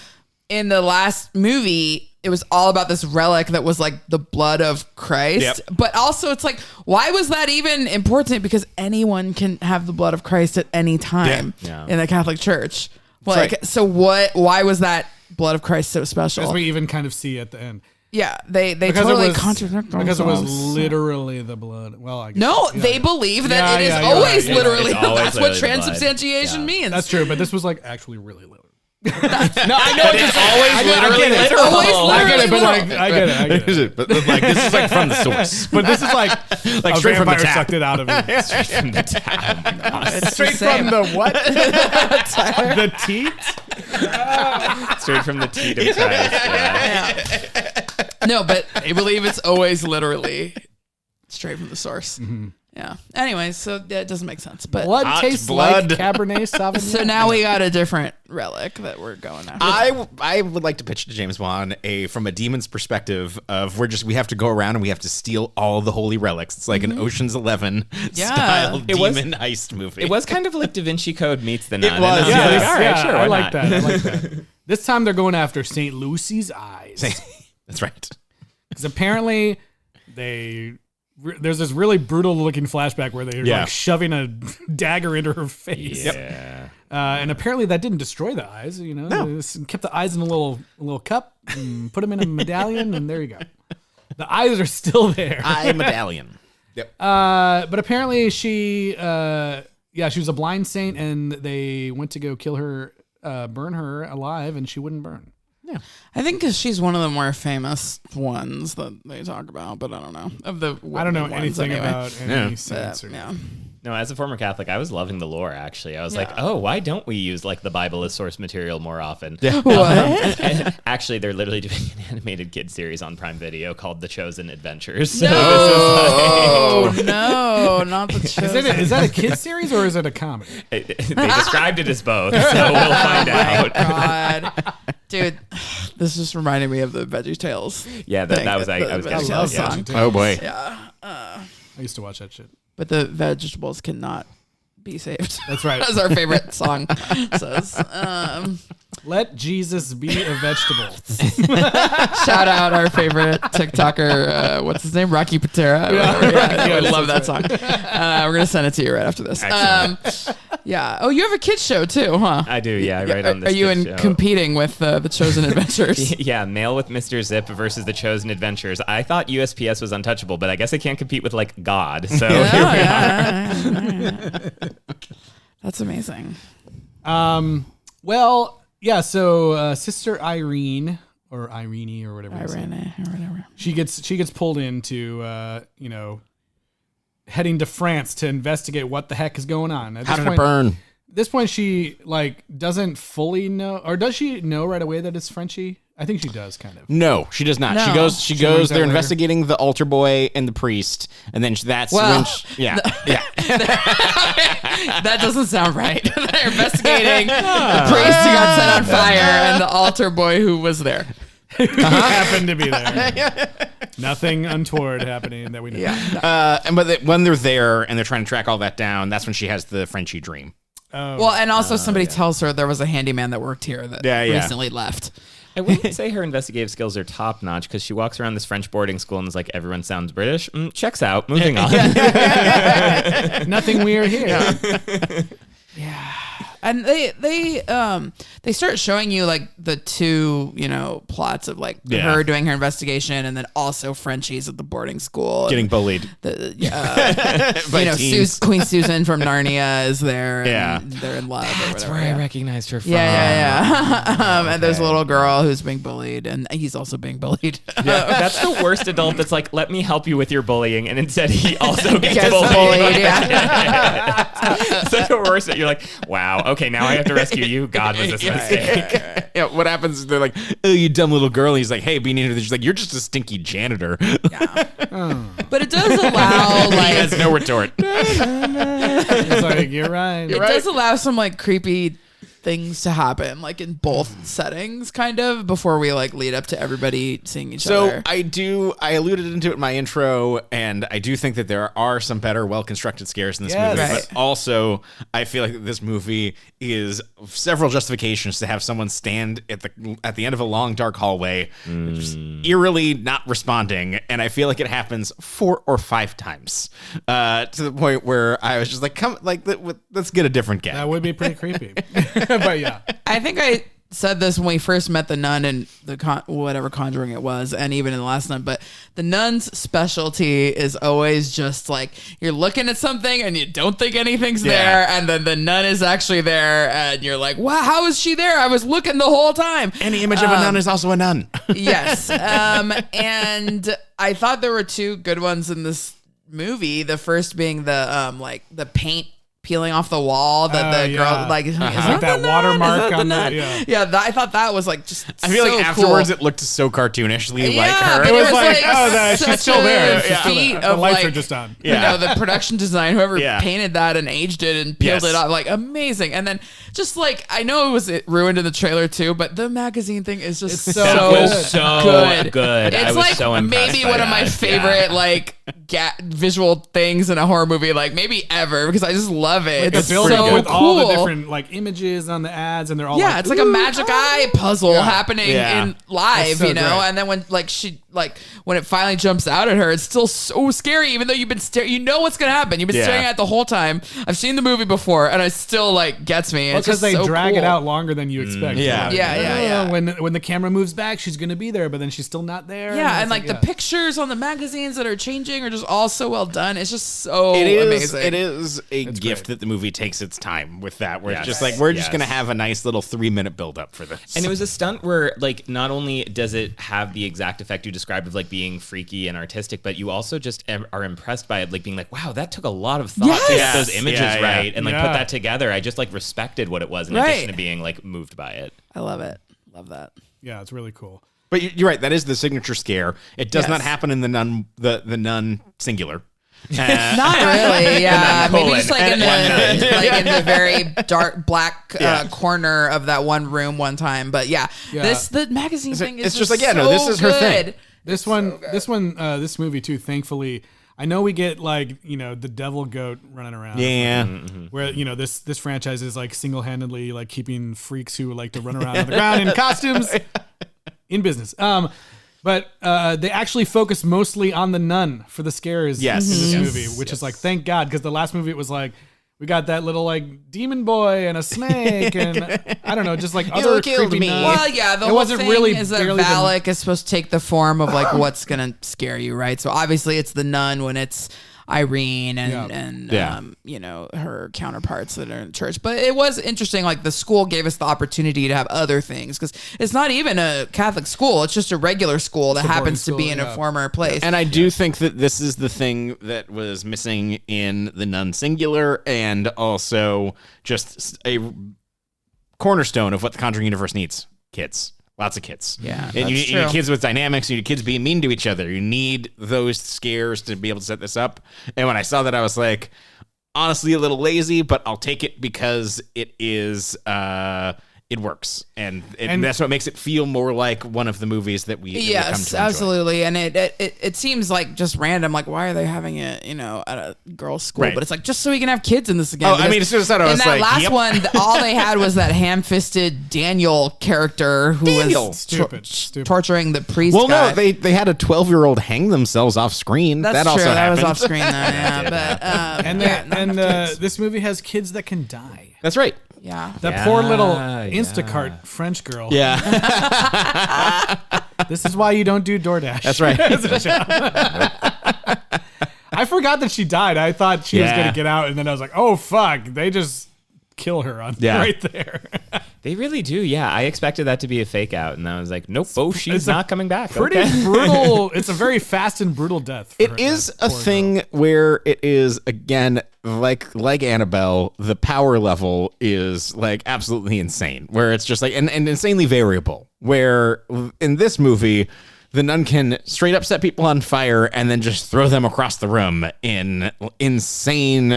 Speaker 2: in the last movie, it was all about this relic that was like the blood of Christ.
Speaker 3: Yep.
Speaker 2: But also it's like, why was that even important? Because anyone can have the blood of Christ at any time
Speaker 4: Yeah.
Speaker 2: in the Catholic Church. Like,
Speaker 3: right.
Speaker 2: so why was that blood of Christ so special?
Speaker 1: As we even kind of see at the end.
Speaker 2: Yeah, they
Speaker 1: Because
Speaker 2: totally
Speaker 1: it was,
Speaker 2: contradict themselves.
Speaker 1: because it was literally the blood. Well, I guess.
Speaker 2: No,
Speaker 1: yeah.
Speaker 2: they believe that
Speaker 1: Yeah,
Speaker 2: it is
Speaker 1: yeah, you're
Speaker 2: always
Speaker 1: right, yeah.
Speaker 2: literally.
Speaker 4: It's always
Speaker 2: That's what
Speaker 4: literally the blood.
Speaker 2: transubstantiation
Speaker 4: Yeah.
Speaker 2: means.
Speaker 1: That's true, but this was like actually really literal.
Speaker 3: No, I know it's always
Speaker 1: I get it.
Speaker 2: It's always
Speaker 1: I get it, but
Speaker 2: literally
Speaker 1: like, I get it.
Speaker 3: but like this is like from the source.
Speaker 1: But this is like a
Speaker 3: straight from the
Speaker 1: vampire
Speaker 3: tap.
Speaker 1: sucked it out of you.
Speaker 4: Straight from the tap. Oh my God.
Speaker 2: It's
Speaker 1: Straight
Speaker 2: the same.
Speaker 1: from the what? The teat?
Speaker 4: Straight from the teat of Christ. Yeah.
Speaker 2: No, but I believe it's always literally straight from the source. Yeah. Anyway, so that doesn't make sense. But
Speaker 1: Blood
Speaker 3: Hot
Speaker 1: tastes
Speaker 3: blood.
Speaker 1: like Cabernet Sauvignon.
Speaker 2: so now we got a different relic that we're going after.
Speaker 3: I would like to pitch to James Wan from a demon's perspective of we have to go around and we have to steal all the holy relics. It's like an Ocean's 11 style
Speaker 4: It was-
Speaker 3: demon heist movie.
Speaker 4: It was kind of like Da Vinci Code meets the Nun.
Speaker 3: was,
Speaker 4: And I
Speaker 1: Yeah,
Speaker 4: like,
Speaker 1: this-
Speaker 4: all right,
Speaker 1: yeah,
Speaker 4: sure,
Speaker 1: I
Speaker 4: why
Speaker 1: like
Speaker 4: not?
Speaker 1: that. I like that. This time they're going after St. Lucy's eyes.
Speaker 3: That's right.
Speaker 1: Because apparently there's this really brutal looking flashback where they're like shoving a dagger into her face.
Speaker 4: Yeah.
Speaker 1: And apparently that didn't destroy the eyes. They just kept the eyes in a little cup and put them in a medallion, and there you go. The eyes are still there.
Speaker 3: Eye medallion. Yep.
Speaker 1: But apparently she yeah, she was a blind saint, and they went to go kill her, burn her alive, and she wouldn't burn.
Speaker 3: Yeah.
Speaker 2: I think because she's one of the more famous ones that they talk about, but I don't know.
Speaker 1: I don't know
Speaker 2: ones
Speaker 1: anything
Speaker 2: anyway.
Speaker 1: about any
Speaker 3: Yeah.
Speaker 1: saints. Or
Speaker 2: Yeah.
Speaker 4: No, as a former Catholic, I was loving the lore, actually. I was like, oh, why don't we use like the Bible as source material more often?
Speaker 2: What?
Speaker 4: Actually, they're literally doing an animated kid series on Prime Video called The Chosen Adventures. So
Speaker 2: No, no, not the Chosen.
Speaker 1: Is that a kid series or is it a comedy?
Speaker 4: they described it as both, so we'll find out.
Speaker 2: God, dude, this just reminded me of the Veggie Tales.
Speaker 4: Yeah, that was I was
Speaker 2: the
Speaker 4: getting
Speaker 2: Veggie
Speaker 1: I love
Speaker 2: Tales
Speaker 4: yeah.
Speaker 2: song.
Speaker 3: Oh boy.
Speaker 2: Yeah,
Speaker 1: I used to watch that shit.
Speaker 2: but the vegetables cannot be saved.
Speaker 1: That's right.
Speaker 2: That's our favorite song. Says.
Speaker 1: Let Jesus be a vegetable.
Speaker 2: Shout out our favorite TikToker. What's his name? Rocky Patera. I love that song. We're gonna send it to you right after this. Yeah. Oh, you have a kids show too, huh?
Speaker 4: I do, yeah. I write on this.
Speaker 2: Are you
Speaker 4: kids
Speaker 2: in
Speaker 4: show.
Speaker 2: competing with the Chosen Adventures?
Speaker 4: Yeah, Mail with Mr. Zip versus The Chosen Adventures. I thought USPS was untouchable, but I guess I can't compete with like God. So here we are.
Speaker 2: Yeah. That's amazing.
Speaker 1: Well, yeah. So Sister Irene or Irene or whatever. you say,
Speaker 2: Irene or whatever.
Speaker 1: She gets pulled into heading to France to investigate what the heck is going on. At
Speaker 3: How
Speaker 1: this
Speaker 3: did it
Speaker 1: point,
Speaker 3: burn?
Speaker 1: At this point, she like doesn't fully know, or does she know right away that it's Frenchy? I think she does, kind of.
Speaker 3: No, she does not.
Speaker 2: No.
Speaker 3: She goes.
Speaker 1: learns that
Speaker 3: They're
Speaker 1: later.
Speaker 3: investigating the altar boy and the priest, and then that's when. Yeah.
Speaker 2: That doesn't sound right. They're investigating the priest who got set on fire and the altar boy who was there.
Speaker 1: Happened to be there. Nothing untoward happening that we know.
Speaker 2: Yeah.
Speaker 3: When they're there and they're trying to track all that down, that's when she has the Frenchie dream.
Speaker 2: Well, and also somebody tells her there was a handyman that worked here that recently left.
Speaker 4: I wouldn't say her investigative skills are top notch because she walks around this French boarding school and is like, everyone sounds British. Checks out. Moving on.
Speaker 1: Nothing weird here.
Speaker 2: Yeah. And they start showing you like the two, plots of like her doing her investigation and then also Frenchies at the boarding school.
Speaker 3: Getting bullied. By teens.
Speaker 2: Queen Susan from Narnia is there.
Speaker 3: Yeah.
Speaker 2: And they're in love.
Speaker 4: That's
Speaker 2: or
Speaker 4: where
Speaker 2: whatever.
Speaker 4: I recognized her from.
Speaker 2: Yeah. And there's a little girl who's being bullied and he's also being bullied.
Speaker 4: That's the worst adult that's like, let me help you with your bullying. And instead he also gets
Speaker 2: Gets
Speaker 4: bullied.
Speaker 2: bullied, yeah.
Speaker 4: It's like the worst that you're like, wow, okay, now I have to rescue you. God, was this a mistake?
Speaker 3: Yeah, what happens is they're like, oh, you dumb little girl. And he's like, hey, be neat. She's like, you're just a stinky janitor.
Speaker 2: But it does allow
Speaker 3: He
Speaker 2: like
Speaker 3: has no retort.
Speaker 1: It's like, you're right.
Speaker 2: it does allow some like creepy things to happen like in both settings kind of before we like lead up to everybody seeing each
Speaker 3: So
Speaker 2: other.
Speaker 3: I alluded into it in my intro, and I do think that there are some better, well-constructed scares in this
Speaker 1: Yes.
Speaker 3: movie.
Speaker 2: Right.
Speaker 3: But also, I feel like this movie is several justifications to have someone stand at the end of a long, dark hallway, just eerily not responding, and I feel like it happens 4 or 5 times to the point where I was just like, "Come, like, let's get a different guy."
Speaker 1: That would be pretty creepy. But yeah.
Speaker 2: I think I said this when we first met the nun and the whatever Conjuring it was, and even in the last nun, but the nun's specialty is always just like you're looking at something and you don't think anything's there, and then the nun is actually there and you're like, wow, how is she there? I was looking the whole time.
Speaker 3: Any image of a nun is also a nun.
Speaker 2: Yes. And I thought there were 2 good ones in this movie. The first being the paint peeling off the wall that the girl like is
Speaker 1: Like that
Speaker 2: the
Speaker 1: watermark
Speaker 2: nun? Is that
Speaker 1: on
Speaker 2: the
Speaker 1: that.
Speaker 2: nun?
Speaker 1: Yeah.
Speaker 2: I thought that was like just
Speaker 3: I feel
Speaker 2: so
Speaker 3: like afterwards
Speaker 2: cool.
Speaker 3: it looked so cartoonishly like
Speaker 2: Yeah,
Speaker 3: her.
Speaker 2: but
Speaker 1: It was like, oh,
Speaker 2: such
Speaker 1: she's still there.
Speaker 2: a
Speaker 1: She's still
Speaker 2: feat
Speaker 1: there. The
Speaker 2: of
Speaker 1: lights
Speaker 2: like,
Speaker 1: are just on.
Speaker 2: the production design, whoever
Speaker 3: Yeah.
Speaker 2: painted that and aged it and peeled
Speaker 3: Yes.
Speaker 2: it off, like amazing. And then just like I know it was ruined in the trailer too, but the magazine thing is just
Speaker 1: It's
Speaker 2: so
Speaker 1: so
Speaker 4: That was so good.
Speaker 2: It's
Speaker 4: I was
Speaker 2: like
Speaker 4: so impressed
Speaker 2: maybe
Speaker 4: by
Speaker 2: one of my
Speaker 4: that.
Speaker 2: favorite like visual things in a horror movie, like maybe ever, because I just love it.
Speaker 1: The
Speaker 2: It's
Speaker 1: build
Speaker 2: so
Speaker 1: up with
Speaker 2: cool.
Speaker 1: all the different like images on the ads, and they're all
Speaker 2: Yeah, it's like a magic eye puzzle happening
Speaker 3: Yeah.
Speaker 2: in live,
Speaker 1: That's so
Speaker 2: you know.
Speaker 1: great.
Speaker 2: And then when when it finally jumps out at her, it's still so scary, even though you've been staring. You know what's gonna happen. You've been staring at it the whole time. I've seen the movie before, and it still like gets me. And it's
Speaker 1: because
Speaker 2: just
Speaker 1: they
Speaker 2: so
Speaker 1: drag
Speaker 2: cool.
Speaker 1: it out longer than you expect.
Speaker 3: Yeah.
Speaker 1: Like,
Speaker 2: Yeah.
Speaker 1: When the camera moves back, she's gonna be there, but then she's still not there.
Speaker 2: Yeah, and
Speaker 1: it's
Speaker 2: like the pictures on the magazines that are changing are just all so well done. It's just so
Speaker 3: It is.
Speaker 2: amazing.
Speaker 3: It is a gift gift that the movie takes its time with that, where it's just
Speaker 4: Yes.
Speaker 3: like, we're just
Speaker 4: Yes.
Speaker 3: going to have a nice little 3-minute build up for this.
Speaker 4: And it was a stunt where, like, not only does it have the exact effect you described of, like, being freaky and artistic, but you also just are impressed by it, like, being like, wow, that took a lot of thought to get those images right and, like, put that together. I just, like, respected what it was in addition to being, like, moved by it.
Speaker 2: I love it. Love that.
Speaker 1: Yeah, it's really cool.
Speaker 3: But you're right. That is the signature scare. It does not happen in the Nun, the Nun singular.
Speaker 2: Not really, yeah. Maybe just like in the very dark black corner of that one room one time. But the magazine thing is
Speaker 3: it's just like,
Speaker 2: so
Speaker 3: this is her thing.
Speaker 1: This movie too. Thankfully, I know we get like the devil goat running around.
Speaker 3: Yeah.
Speaker 1: Where this franchise is like single-handedly like keeping freaks who like to run around on the ground in costumes in business. But they actually focus mostly on the nun for the scares in this movie, which is like, thank God, because the last movie it was like, we got that little like demon boy and a snake and I don't know, just like other creepy nuns.
Speaker 2: Well, yeah, the whole thing is that Valak is supposed to take the form of like what's gonna scare you, right? So obviously it's the nun when it's Irene and her counterparts that are in church. But it was interesting, like the school gave us the opportunity to have other things because it's not even a Catholic school, it's just a regular school that happens to be in a former place.
Speaker 3: And I do think that this is the thing that was missing in the Nun singular and also just a cornerstone of what the Conjuring universe needs. Kids. Lots of kids.
Speaker 2: Yeah,
Speaker 3: and you need kids with dynamics. You need kids being mean to each other. You need those scares to be able to set this up. And when I saw that, I was like, honestly, a little lazy, but I'll take it because it is, it works. And that's what makes it feel more like one of the movies that we come to enjoy.
Speaker 2: Absolutely. And it seems like just random. Like, why are they having it, at a girls' school?
Speaker 3: Right.
Speaker 2: But it's like, just so we can have kids in this again.
Speaker 3: Oh, I mean, as soon as I was
Speaker 2: in that
Speaker 3: like,
Speaker 2: last
Speaker 3: yep.
Speaker 2: one, all they had was that ham-fisted Daniel character who was
Speaker 1: Stupid.
Speaker 2: torturing the priest
Speaker 3: Well,
Speaker 2: guy.
Speaker 3: no, they had a 12-year-old hang themselves off screen.
Speaker 2: That's
Speaker 3: that
Speaker 2: true.
Speaker 3: also
Speaker 2: That
Speaker 3: happened.
Speaker 2: was off screen, though. Yeah, but
Speaker 1: This movie has kids that can die.
Speaker 3: That's right.
Speaker 2: yeah.
Speaker 1: That poor little Instacart French girl.
Speaker 3: Yeah.
Speaker 1: This is why you don't do DoorDash.
Speaker 3: That's right.
Speaker 1: I forgot that she died. I thought she was
Speaker 3: Yeah.
Speaker 1: going to get out, and then I was like, oh, fuck. They just kill her right there.
Speaker 4: They really do, yeah. I expected that to be a fake out, and I was like, nope, she's not coming back.
Speaker 1: Pretty brutal. It's a very fast and brutal death.
Speaker 3: It is a thing where it is, again, like Annabelle, the power level is like absolutely insane, where it's just like, and insanely variable, where in this movie, the nun can straight up set people on fire and then just throw them across the room in insane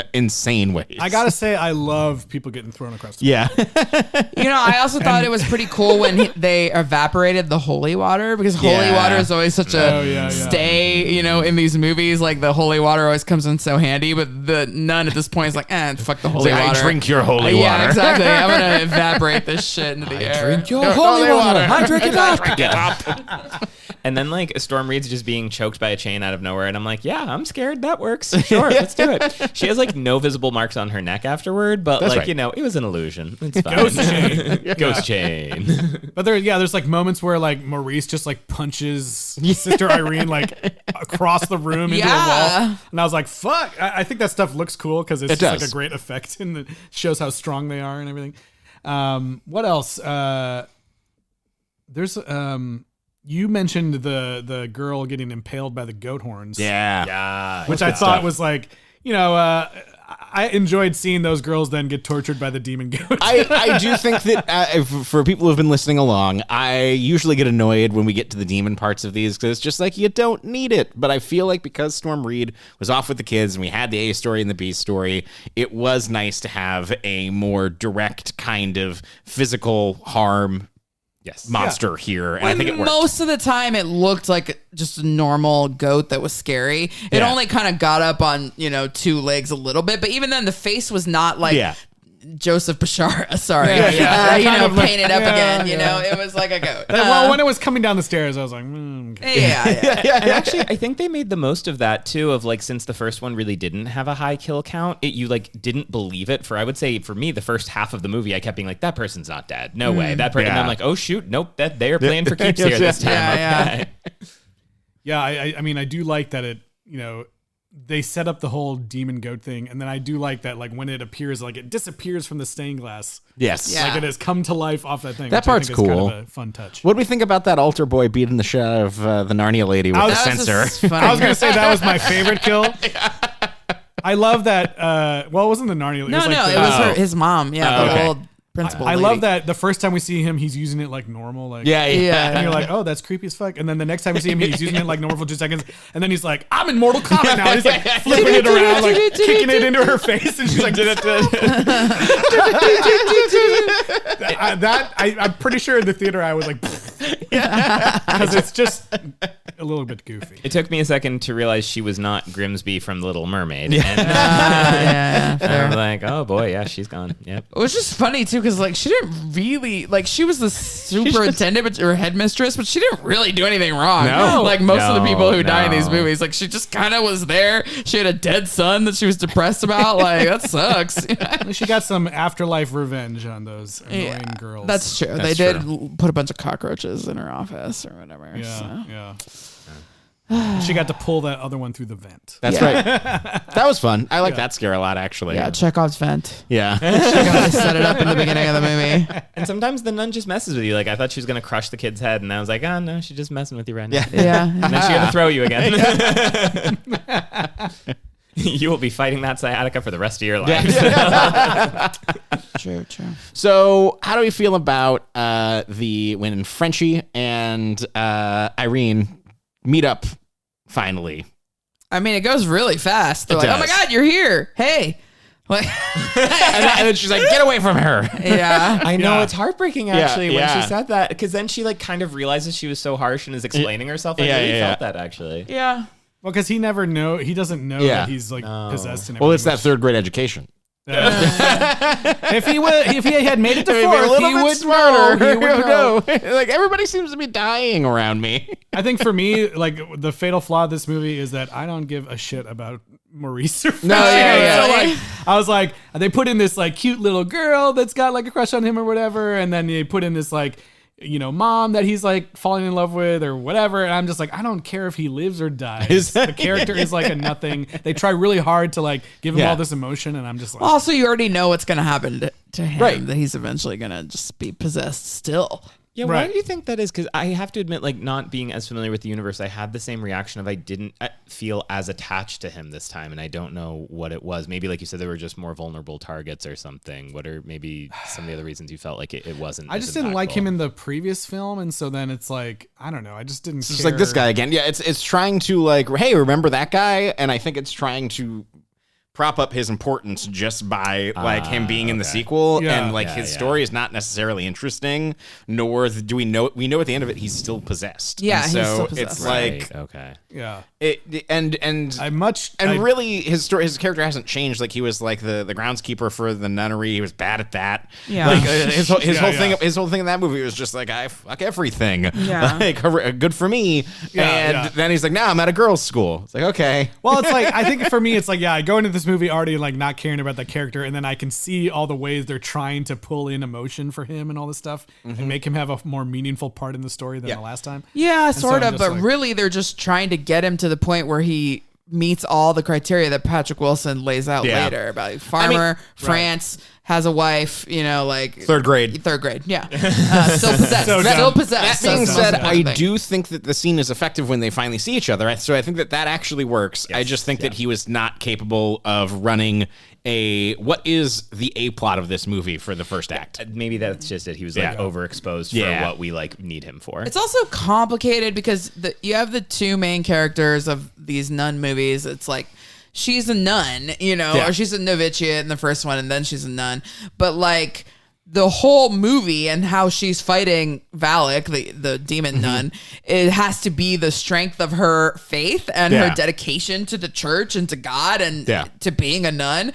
Speaker 3: ways.
Speaker 1: I gotta say, I love people getting thrown across the
Speaker 3: Yeah.
Speaker 2: I also thought it was pretty cool when they evaporated the holy water because holy water is always such a stay, in these movies. Like the holy water always comes in so handy, but the nun at this point is like, fuck the holy water.
Speaker 3: I drink your holy water.
Speaker 2: Yeah, exactly. I'm going to evaporate this shit into the air.
Speaker 4: drink your
Speaker 3: holy water.
Speaker 4: I drink it up.
Speaker 3: Drink it up.
Speaker 4: And then like Storm Reed's just being choked by a chain out of nowhere, and I'm like, yeah, I'm scared. That works. Sure, let's do it. She has like no visible marks on her neck afterward, but
Speaker 3: That's
Speaker 4: like
Speaker 3: right.
Speaker 4: it was an illusion. It's fine.
Speaker 1: Ghost chain.
Speaker 4: Ghost chain.
Speaker 1: But there's like moments where like Maurice just like punches Sister Irene like across the room into a wall, and I was like, "Fuck!" I think that stuff looks cool because it's just like a great effect and it shows how strong they are and everything. What else? There's you mentioned the girl getting impaled by the goat horns,
Speaker 3: Yeah.
Speaker 1: which I thought was like, I enjoyed seeing those girls then get tortured by the demon goat.
Speaker 3: I do think that for people who have been listening along, I usually get annoyed when we get to the demon parts of these because it's just like you don't need it. But I feel like because Storm Reed was off with the kids and we had the A story and the B story, it was nice to have a more direct kind of physical harm monster here. And I think it worked.
Speaker 2: Most of the time it looked like just a normal goat that was scary. It only kind of got up on, two legs a little bit, but even then the face was not like Joseph Bashara, sorry. Painted up again, it was like a goat.
Speaker 1: Well, when it was coming down the stairs, I was like, okay.
Speaker 2: Yeah.
Speaker 4: And actually, I think they made the most of that too. Of like, since the first one really didn't have a high kill count, you like didn't believe it. I would say for me, the first half of the movie, I kept being like, that person's not dead. No way. That person. And I'm like, oh shoot, nope. That they are playing for keeps here this time.
Speaker 2: Yeah.
Speaker 1: Yeah, I mean, I do like that it, they set up the whole demon goat thing, and then I do like that, like when it appears, like it disappears from the stained glass.
Speaker 3: Yes.
Speaker 2: Yeah.
Speaker 1: Like it has come to life off that thing.
Speaker 3: That
Speaker 1: which I
Speaker 3: part's
Speaker 1: think is
Speaker 3: cool.
Speaker 1: Kind of a fun touch.
Speaker 3: What do we think about that altar boy beating the shit out of the Narnia lady with the
Speaker 2: That was
Speaker 3: sensor?
Speaker 2: just funny.
Speaker 1: I was gonna say that was my favorite kill. I love that. Well, it wasn't the Narnia.
Speaker 2: No,
Speaker 1: it was like
Speaker 2: it was his mom. Yeah, the
Speaker 3: okay.
Speaker 2: old principal.
Speaker 1: I
Speaker 2: lady.
Speaker 1: love that the first time we see him, he's using it like normal. Like
Speaker 3: Yeah.
Speaker 1: And you're like, oh, that's creepy as fuck. And then the next time we see him, he's using it like normal for 2 seconds. And then he's like, I'm in Mortal Kombat now. He's like flipping it around, like kicking it into her face. And she's like, I'm pretty sure in the theater I was like, because it's just a little bit goofy.
Speaker 4: It took me a second to realize she was not Grimsby from The Little Mermaid. And
Speaker 2: yeah.
Speaker 4: I'm like, oh boy, yeah, she's gone. Yep.
Speaker 2: It was just funny too, because like she didn't really like she was the superintendent or headmistress, but she didn't really do anything wrong.
Speaker 3: No.
Speaker 2: Like most of the people who
Speaker 4: No,
Speaker 2: die in these
Speaker 4: no.
Speaker 2: movies, like she just kind of was there. She had a dead son that she was depressed about. Like that sucks.
Speaker 1: She got some afterlife revenge on those annoying girls.
Speaker 2: That's true.
Speaker 3: That's
Speaker 2: They did put a bunch of cockroaches in her office or whatever. So.
Speaker 1: Yeah. She got to pull that other one through the vent.
Speaker 3: That's right. That was fun. I like that scare a lot, actually.
Speaker 2: Yeah, Chekhov's vent.
Speaker 3: Yeah.
Speaker 2: They set it up in the beginning of the movie.
Speaker 4: And sometimes the nun just messes with you. Like I thought she was gonna crush the kid's head, and I was like, oh no, she's just messing with you right now.
Speaker 3: Yeah.
Speaker 2: Yeah.
Speaker 4: And then she gonna throw you again. You will be fighting that sciatica for the rest of your life.
Speaker 2: True.
Speaker 3: So, how do we feel about when Frenchie and Irene meet up finally?
Speaker 2: I mean, it goes really fast. They're
Speaker 3: It
Speaker 2: like, oh my
Speaker 3: does.
Speaker 2: God, you're here. Hey. Like,
Speaker 3: And then she's like, "Get away from her!"
Speaker 2: yeah.
Speaker 4: I know
Speaker 1: Yeah.
Speaker 4: it's heartbreaking actually when
Speaker 3: yeah.
Speaker 4: she said that, because then she like kind of realizes she was so harsh and is explaining herself. I
Speaker 3: Yeah,
Speaker 4: really
Speaker 3: yeah,
Speaker 4: felt that actually.
Speaker 2: Yeah.
Speaker 1: Well, because he doesn't know
Speaker 3: Yeah.
Speaker 1: that he's like possessed and everything.
Speaker 3: Well, it's that third grade education.
Speaker 1: If he had made it to
Speaker 3: If
Speaker 1: fourth,
Speaker 3: you're a little
Speaker 1: he
Speaker 3: bit
Speaker 1: would
Speaker 3: smarter.
Speaker 1: know. He would know.
Speaker 3: Like everybody seems to be dying around me.
Speaker 1: I think for me, like the fatal flaw of this movie is that I don't give a shit about Maurice or Frenchie.
Speaker 3: yeah.
Speaker 1: So like, I was like, they put in this like cute little girl that's got like a crush on him or whatever, and then they put in this like, you know, mom that he's like falling in love with or whatever, and I'm just like, I don't care if he lives or dies. The character is like a nothing. They try really hard to like give him
Speaker 3: Yeah.
Speaker 1: all this emotion, and I'm just like,
Speaker 2: Also, you already know what's going to happen to him.
Speaker 3: Right.
Speaker 2: That he's eventually going to just be possessed still.
Speaker 4: Yeah,
Speaker 1: Right.
Speaker 4: why do you think that is? Because I have to admit, like, not being as familiar with the universe, I had the same reaction of I didn't feel as attached to him this time, and I don't know what it was. Maybe, like you said, they were just more vulnerable targets or something. What are maybe some of the other reasons you felt like it wasn't?
Speaker 1: I
Speaker 4: as
Speaker 1: just didn't like
Speaker 4: impactful?
Speaker 1: him in the previous film, and so then it's like, I don't know, I just didn't.
Speaker 3: It's just like this guy again. Yeah, it's trying to like, hey, remember that guy? And I think it's trying to prop up his importance just by like him being in the sequel,
Speaker 1: Yeah.
Speaker 3: and like his story is not necessarily interesting. Nor do we know at the end of it he's still possessed.
Speaker 2: Yeah,
Speaker 3: and
Speaker 2: he's
Speaker 3: so
Speaker 2: still possessed.
Speaker 3: it's like
Speaker 4: okay.
Speaker 1: Yeah,
Speaker 3: really his character hasn't changed. Like he was like the groundskeeper for the nunnery. He was bad at that.
Speaker 2: Yeah.
Speaker 3: Like his whole
Speaker 1: Yeah.
Speaker 3: his whole thing in that movie was just like, I fuck everything.
Speaker 2: Yeah.
Speaker 3: Like good for me.
Speaker 1: Yeah,
Speaker 3: and
Speaker 1: yeah.
Speaker 3: then he's like, nah, I'm at a girls' school. It's like, okay.
Speaker 1: Well, it's like, I think for me, it's like, yeah, I go into this movie already like not caring about that character, and then I can see all the ways they're trying to pull in emotion for him and all this stuff and make him have a more meaningful part in the story than the last time.
Speaker 2: Yeah,
Speaker 1: so
Speaker 2: sort
Speaker 1: I'm
Speaker 2: of.
Speaker 1: just
Speaker 2: But
Speaker 1: like-
Speaker 2: really, they're just trying to get him to the point where he meets all the criteria that Patrick Wilson lays out
Speaker 3: Yeah.
Speaker 2: later about like, farmer, France, has a wife, you know, like
Speaker 3: Third grade.
Speaker 2: Yeah. Still possessed.
Speaker 1: So
Speaker 2: Still
Speaker 1: dumb.
Speaker 2: possessed.
Speaker 3: That being
Speaker 2: That's the
Speaker 3: said,
Speaker 2: most
Speaker 3: I
Speaker 2: important thing.
Speaker 3: do think that the scene is effective when they finally see each other. So I think that actually works. I just think that he was not capable of running what is the A plot of this movie for the first act.
Speaker 4: Maybe that's just it. He was like overexposed for what we like need him for.
Speaker 2: It's also complicated because you have the two main characters of these nun movies. It's like she's a nun, you know, or she's a novitiate in the first one, and then she's a nun. But like the whole movie and how she's fighting Valak, the demon nun, it has to be the strength of her faith and her dedication to the church and to God and to being a nun.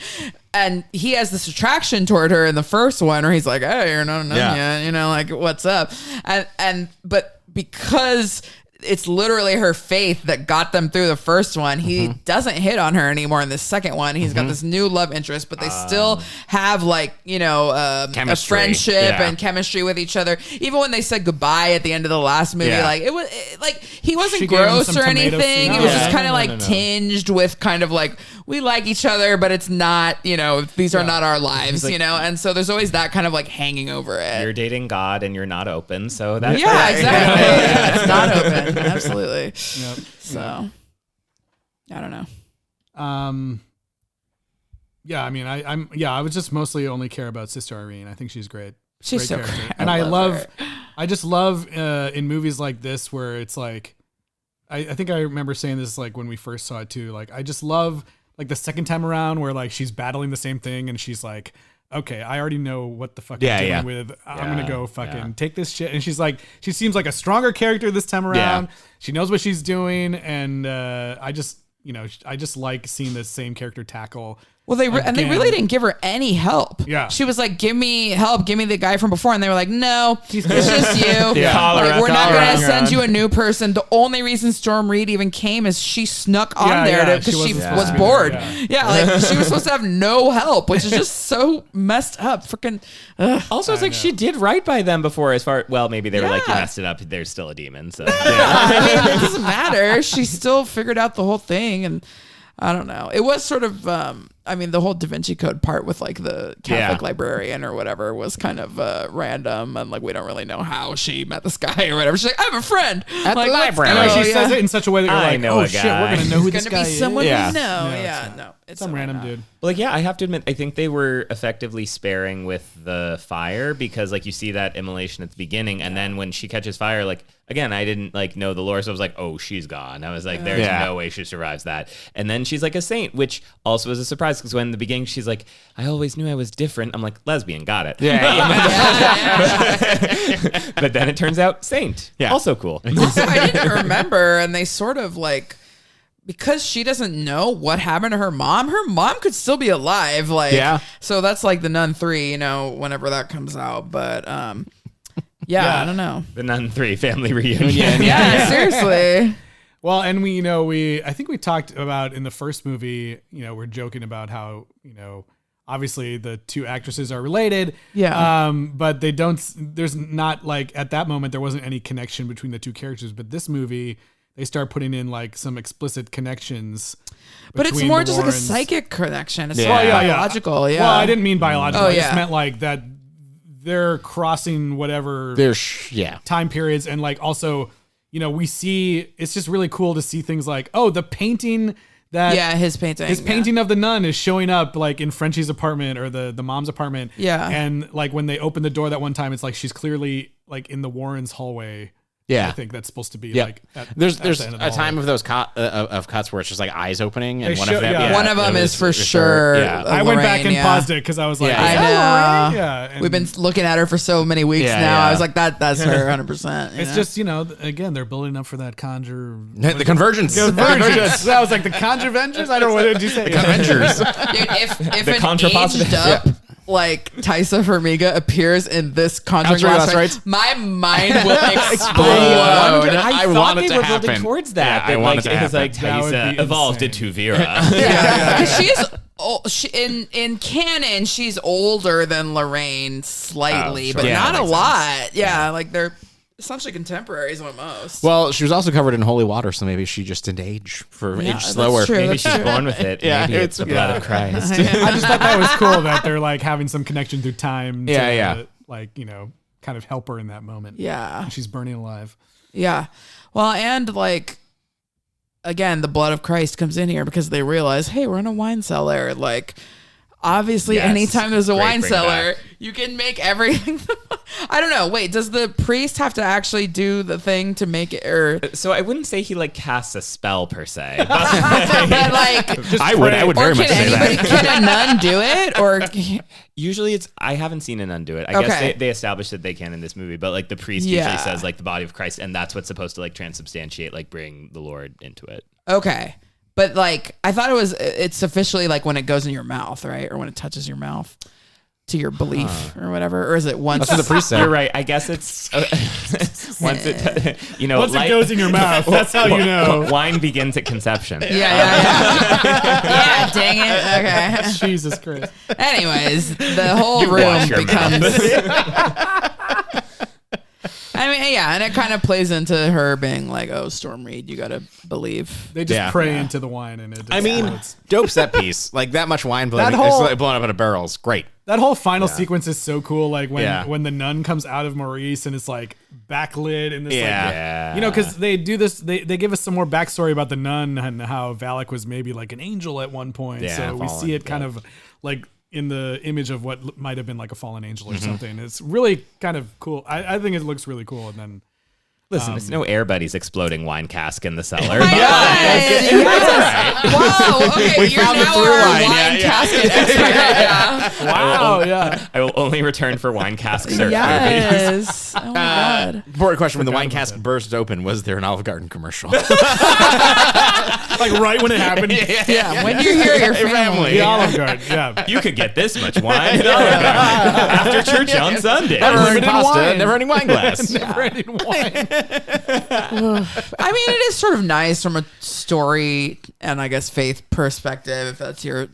Speaker 2: And he has this attraction toward her in the first one where he's like, hey, you're not a nun yet, you know, like, what's up? But because it's literally her faith that got them through the first one. He doesn't hit on her anymore in the second one. He's got this new love interest, but they still have like, a friendship and chemistry with each other. Even when they said goodbye at the end of the last movie, like he wasn't
Speaker 1: She gave him
Speaker 2: gross
Speaker 1: some
Speaker 2: or
Speaker 1: tomato
Speaker 2: anything.
Speaker 1: soup.
Speaker 2: He was
Speaker 1: No.
Speaker 2: just kind of
Speaker 4: No.
Speaker 2: tinged with kind of like, we like each other, but it's not, these are not our lives, and so there's always that kind of like hanging over it.
Speaker 4: You're dating God and you're not open, so that's
Speaker 2: Yeah, exactly. Yeah, it's not open. Absolutely.
Speaker 1: Yep.
Speaker 2: So, I don't know.
Speaker 1: Yeah, I mean, I would just mostly only care about Sister Irene. I think she's great.
Speaker 2: She's so
Speaker 1: character.
Speaker 2: great.
Speaker 1: And
Speaker 2: I love
Speaker 1: I just love in movies like this where it's like, I think I remember saying this like when we first saw it too. Like, I just love like the second time around where like she's battling the same thing and she's like, okay, I already know what the fuck I'm dealing with. I'm going to go fucking take this shit. And she's like, she seems like a stronger character this time around. She knows what she's doing. And I just like seeing the same character tackle.
Speaker 2: Well, they really didn't give her any help.
Speaker 1: Yeah.
Speaker 2: She was like, give me help. Give me the guy from before. And they were like, no, it's just you.
Speaker 4: Cholera,
Speaker 2: Like, we're not going to
Speaker 4: cholera.
Speaker 2: send you a new person. The only reason Storm Reed even came is she snuck on there because she was bored. Yeah. Like she was supposed to have no help, which is just so messed up. Freaking.
Speaker 4: Also, it's like she did right by them before. Maybe they were like, you
Speaker 2: Yeah.
Speaker 4: messed it up. There's still a demon. So
Speaker 2: I mean, it doesn't matter. She still figured out the whole thing, and I don't know. It was sort of, the whole Da Vinci Code part with like the Catholic librarian or whatever was kind of random, and like we don't really know how she met this guy or whatever. She's like, I have a friend
Speaker 3: At the library.
Speaker 1: And like she says it in such a way that you're
Speaker 4: I
Speaker 1: like,
Speaker 4: know
Speaker 1: oh
Speaker 4: a
Speaker 1: shit,
Speaker 4: guy.
Speaker 1: we're going to know who
Speaker 2: It's
Speaker 1: this
Speaker 2: gonna
Speaker 1: guy
Speaker 2: be
Speaker 1: is.
Speaker 2: someone
Speaker 3: Yeah.
Speaker 2: we know.
Speaker 1: No, it's
Speaker 2: Yeah,
Speaker 1: not.
Speaker 2: no, it's
Speaker 1: Some
Speaker 2: really
Speaker 1: random
Speaker 2: not.
Speaker 1: dude.
Speaker 4: Like, yeah, I have to admit, I think they were effectively sparing with the fire because, like, you see that immolation at the beginning, and then when she catches fire, like, again, I didn't, like, know the lore, so I was like, oh, she's gone. I was like, there's no way she survives that. And then she's, like, a saint, which also was a surprise because when in the beginning she's like, I always knew I was different. I'm like, lesbian, got it. But then it turns out saint. Yeah. Also cool.
Speaker 2: Also, I didn't remember, and they sort of like, because she doesn't know what happened to her mom could still be alive. Like, so that's like the Nun 3, whenever that comes out. But, I don't know.
Speaker 4: The Nun 3 family reunion.
Speaker 2: Yeah, seriously.
Speaker 1: Well, and I think we talked about in the first movie, we're joking about how, obviously the two actresses are related.
Speaker 2: Yeah.
Speaker 1: But there's not like at that moment, there wasn't any connection between the two characters. But this movie, they start putting in like some explicit connections.
Speaker 2: But it's
Speaker 1: between
Speaker 2: more
Speaker 1: the
Speaker 2: just like a
Speaker 1: Warrens.
Speaker 2: psychic connection. It's
Speaker 3: Yeah.
Speaker 2: not
Speaker 3: Well, yeah,
Speaker 2: biological. Yeah.
Speaker 1: Well, I didn't mean biological.
Speaker 2: Oh,
Speaker 1: I just
Speaker 2: yeah.
Speaker 1: meant like that they're crossing whatever time periods. And like also, we see, it's just really cool to see things like, oh, the painting that
Speaker 2: his painting.
Speaker 1: His painting of the nun is showing up like in Frenchie's apartment or the mom's apartment.
Speaker 2: Yeah.
Speaker 1: And like when they open the door that one time, it's like she's clearly like in the Warrens' hallway.
Speaker 3: Yeah.
Speaker 1: I think that's supposed to be like
Speaker 3: there's
Speaker 1: the end of the
Speaker 3: a time
Speaker 1: hallway.
Speaker 3: of those of cuts where it's just like eyes opening and
Speaker 1: They
Speaker 3: one
Speaker 1: show-
Speaker 3: of them
Speaker 1: yeah.
Speaker 2: One of them
Speaker 3: it
Speaker 2: is
Speaker 3: was
Speaker 2: for sure.
Speaker 3: Yeah.
Speaker 1: I went back and
Speaker 2: Lorraine,
Speaker 1: paused it because I was like,
Speaker 3: Yeah.
Speaker 1: is
Speaker 2: I
Speaker 1: that
Speaker 2: know.
Speaker 1: Lorraine? Yeah. And
Speaker 2: We've been looking at her for so many weeks
Speaker 3: Yeah,
Speaker 2: now.
Speaker 3: yeah.
Speaker 2: I was like, that's her 100%.
Speaker 1: it's just, again, they're building up for that conjure.
Speaker 3: The convergence.
Speaker 1: Convergence. That was like the Conjurvengers? I don't know. What did you say?
Speaker 3: Avengers.
Speaker 2: Dude, if
Speaker 4: The
Speaker 2: an
Speaker 4: contrapositive.
Speaker 2: aged up like Taissa Farmiga appears in this Conjuring
Speaker 3: Conjuring
Speaker 2: Last
Speaker 3: Last
Speaker 2: Rites,
Speaker 3: Rites.
Speaker 2: my mind will explode.
Speaker 3: I
Speaker 4: thought
Speaker 3: want it
Speaker 4: they
Speaker 3: to
Speaker 4: were
Speaker 3: happen.
Speaker 4: building towards that.
Speaker 3: Yeah, I
Speaker 4: but,
Speaker 3: want
Speaker 4: like,
Speaker 3: it to
Speaker 4: it was
Speaker 3: happen.
Speaker 4: like
Speaker 1: That would
Speaker 4: Taissa
Speaker 1: be
Speaker 4: evolved
Speaker 1: insane.
Speaker 4: into Vera.
Speaker 2: Because in canon, she's older than Lorraine slightly,
Speaker 4: Oh,
Speaker 2: but
Speaker 4: sure. Yeah,
Speaker 2: not
Speaker 4: that
Speaker 2: a
Speaker 4: makes
Speaker 2: lot. Yeah, like they're essentially contemporaries almost.
Speaker 3: Well, she was also covered in holy water, so maybe she just didn't age age
Speaker 2: that's
Speaker 3: slower.
Speaker 2: true.
Speaker 4: Maybe
Speaker 2: That's
Speaker 4: she's
Speaker 2: true.
Speaker 4: born with it.
Speaker 3: Yeah,
Speaker 4: Maybe it's the blood of Christ.
Speaker 1: I just thought that was cool that they're like having some connection through time. To,
Speaker 3: Yeah.
Speaker 1: Like, kind of help her in that moment.
Speaker 2: Yeah.
Speaker 1: She's burning alive.
Speaker 2: Yeah. Well, and like, again, the blood of Christ comes in here because they realize, hey, we're in a wine cellar. Like, obviously,
Speaker 4: Yes.
Speaker 2: anytime there's a
Speaker 4: Great
Speaker 2: wine
Speaker 4: bring
Speaker 2: cellar,
Speaker 4: back.
Speaker 2: you can make everything. I don't know. Wait, does the priest have to actually do the thing to make it? Or
Speaker 4: So I wouldn't say he like casts a spell per se. But
Speaker 2: but like,
Speaker 3: I would
Speaker 2: or
Speaker 3: very much
Speaker 2: can
Speaker 3: say
Speaker 2: anybody,
Speaker 3: that.
Speaker 2: can a nun do it? Or
Speaker 4: usually I haven't seen an undo it. I
Speaker 2: Okay.
Speaker 4: guess they established that they can in this movie, but like the priest usually
Speaker 2: Yeah.
Speaker 4: says like the body of Christ, and that's what's supposed to like transubstantiate, like bring the Lord into it.
Speaker 2: okay. But like, I thought it's officially like when it goes in your mouth, right? Or when it touches your mouth. to your belief or whatever, or is it once?
Speaker 3: That's what the priest said.
Speaker 4: You're right. I guess it's once it
Speaker 1: Once it goes in your mouth, that's how you know.
Speaker 4: Wine begins at conception.
Speaker 2: Yeah, dang it. Okay.
Speaker 1: Jesus Christ.
Speaker 2: Anyways, the whole
Speaker 4: You
Speaker 2: room
Speaker 4: wash your
Speaker 2: becomes. I mean, yeah, and it kind of plays into her being like, "Oh, Storm Reed, you gotta believe."
Speaker 1: They just
Speaker 3: Yeah.
Speaker 1: pray into the wine, and it.
Speaker 3: I mean,
Speaker 1: explodes.
Speaker 3: dope set piece. Like that much wine blowing,
Speaker 1: That whole-
Speaker 3: it's like blowing up out of barrels. Great.
Speaker 1: that whole final sequence is so cool. Like when
Speaker 3: Yeah.
Speaker 1: the nun comes out of Maurice and it's like backlit and this
Speaker 3: Yeah.
Speaker 1: like, you know, because they do this. They give us some more backstory about the nun and how Valak was maybe like an angel at one point.
Speaker 3: Yeah,
Speaker 1: so we
Speaker 3: fallen,
Speaker 1: see it kind of like in the image of what might have been like a fallen angel or something. It's really kind of cool. I think it looks really cool. And then.
Speaker 4: Listen, there's no Air Buddies exploding wine cask in the cellar.
Speaker 2: Whoa. Okay,
Speaker 3: We
Speaker 2: you're
Speaker 3: found the
Speaker 2: now
Speaker 3: through
Speaker 2: our
Speaker 3: line.
Speaker 2: wine
Speaker 3: Yeah.
Speaker 2: casket expert. Yeah.
Speaker 1: Wow, yeah.
Speaker 4: I will only return for wine cask search movies.
Speaker 2: Yes. Oh my god.
Speaker 3: Important question: when the wine cask burst open, was there an Olive Garden commercial?
Speaker 1: Like right when it happened.
Speaker 2: Yeah. When you hear your family.
Speaker 1: The Olive Garden, yeah.
Speaker 4: You could get this much wine at Olive Garden after church on Sunday.
Speaker 3: Never-ending
Speaker 1: Never-ending
Speaker 3: pasta,
Speaker 1: wine.
Speaker 3: never-ending wine glass.
Speaker 1: Never-ending wine.
Speaker 2: I mean, it is sort of nice from a story and I guess faith perspective, if that's your,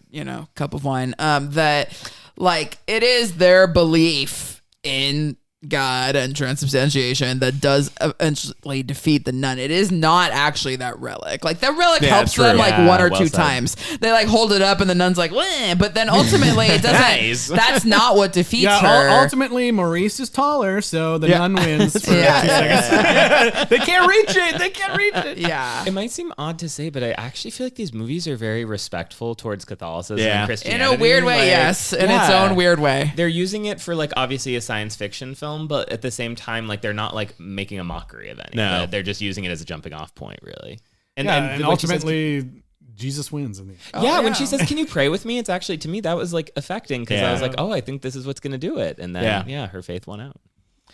Speaker 2: cup of wine, that like it is their belief in God and transubstantiation that does eventually defeat the nun. It is not actually that relic. Like that relic
Speaker 3: Yeah,
Speaker 2: helps
Speaker 3: true.
Speaker 2: them like
Speaker 4: Yeah,
Speaker 2: one or
Speaker 4: well
Speaker 2: two
Speaker 4: said.
Speaker 2: times. They like hold it up and the nun's like, "Wah," but then ultimately it doesn't.
Speaker 3: Nice.
Speaker 2: That's not what defeats
Speaker 1: Yeah,
Speaker 2: her.
Speaker 1: ultimately Maurice is taller, so the nun wins for
Speaker 2: Yeah.
Speaker 1: 2 seconds. They can't reach it. They can't reach it.
Speaker 2: Yeah.
Speaker 4: It might seem odd to say, but I actually feel like these movies are very respectful towards Catholicism
Speaker 3: Yeah.
Speaker 4: and
Speaker 2: In
Speaker 4: Christianity.
Speaker 2: a weird way,
Speaker 4: Like,
Speaker 2: yes. In its
Speaker 4: yeah.
Speaker 2: own weird way.
Speaker 4: They're using it for like obviously a science fiction film, but at the same time, like they're not like making a mockery of any.
Speaker 3: No.
Speaker 4: of it. They're just using it as a jumping off point, really.
Speaker 1: And
Speaker 4: when she says-
Speaker 1: ultimately, Jesus wins in the end.
Speaker 4: yeah,
Speaker 2: Oh,
Speaker 4: when
Speaker 2: yeah.
Speaker 4: she says, "Can you pray with me?" It's actually to me that was like affecting because I was
Speaker 3: Yeah.
Speaker 4: like, "Oh, I think this is what's going to do it," and then
Speaker 3: Yeah.
Speaker 4: her faith won out.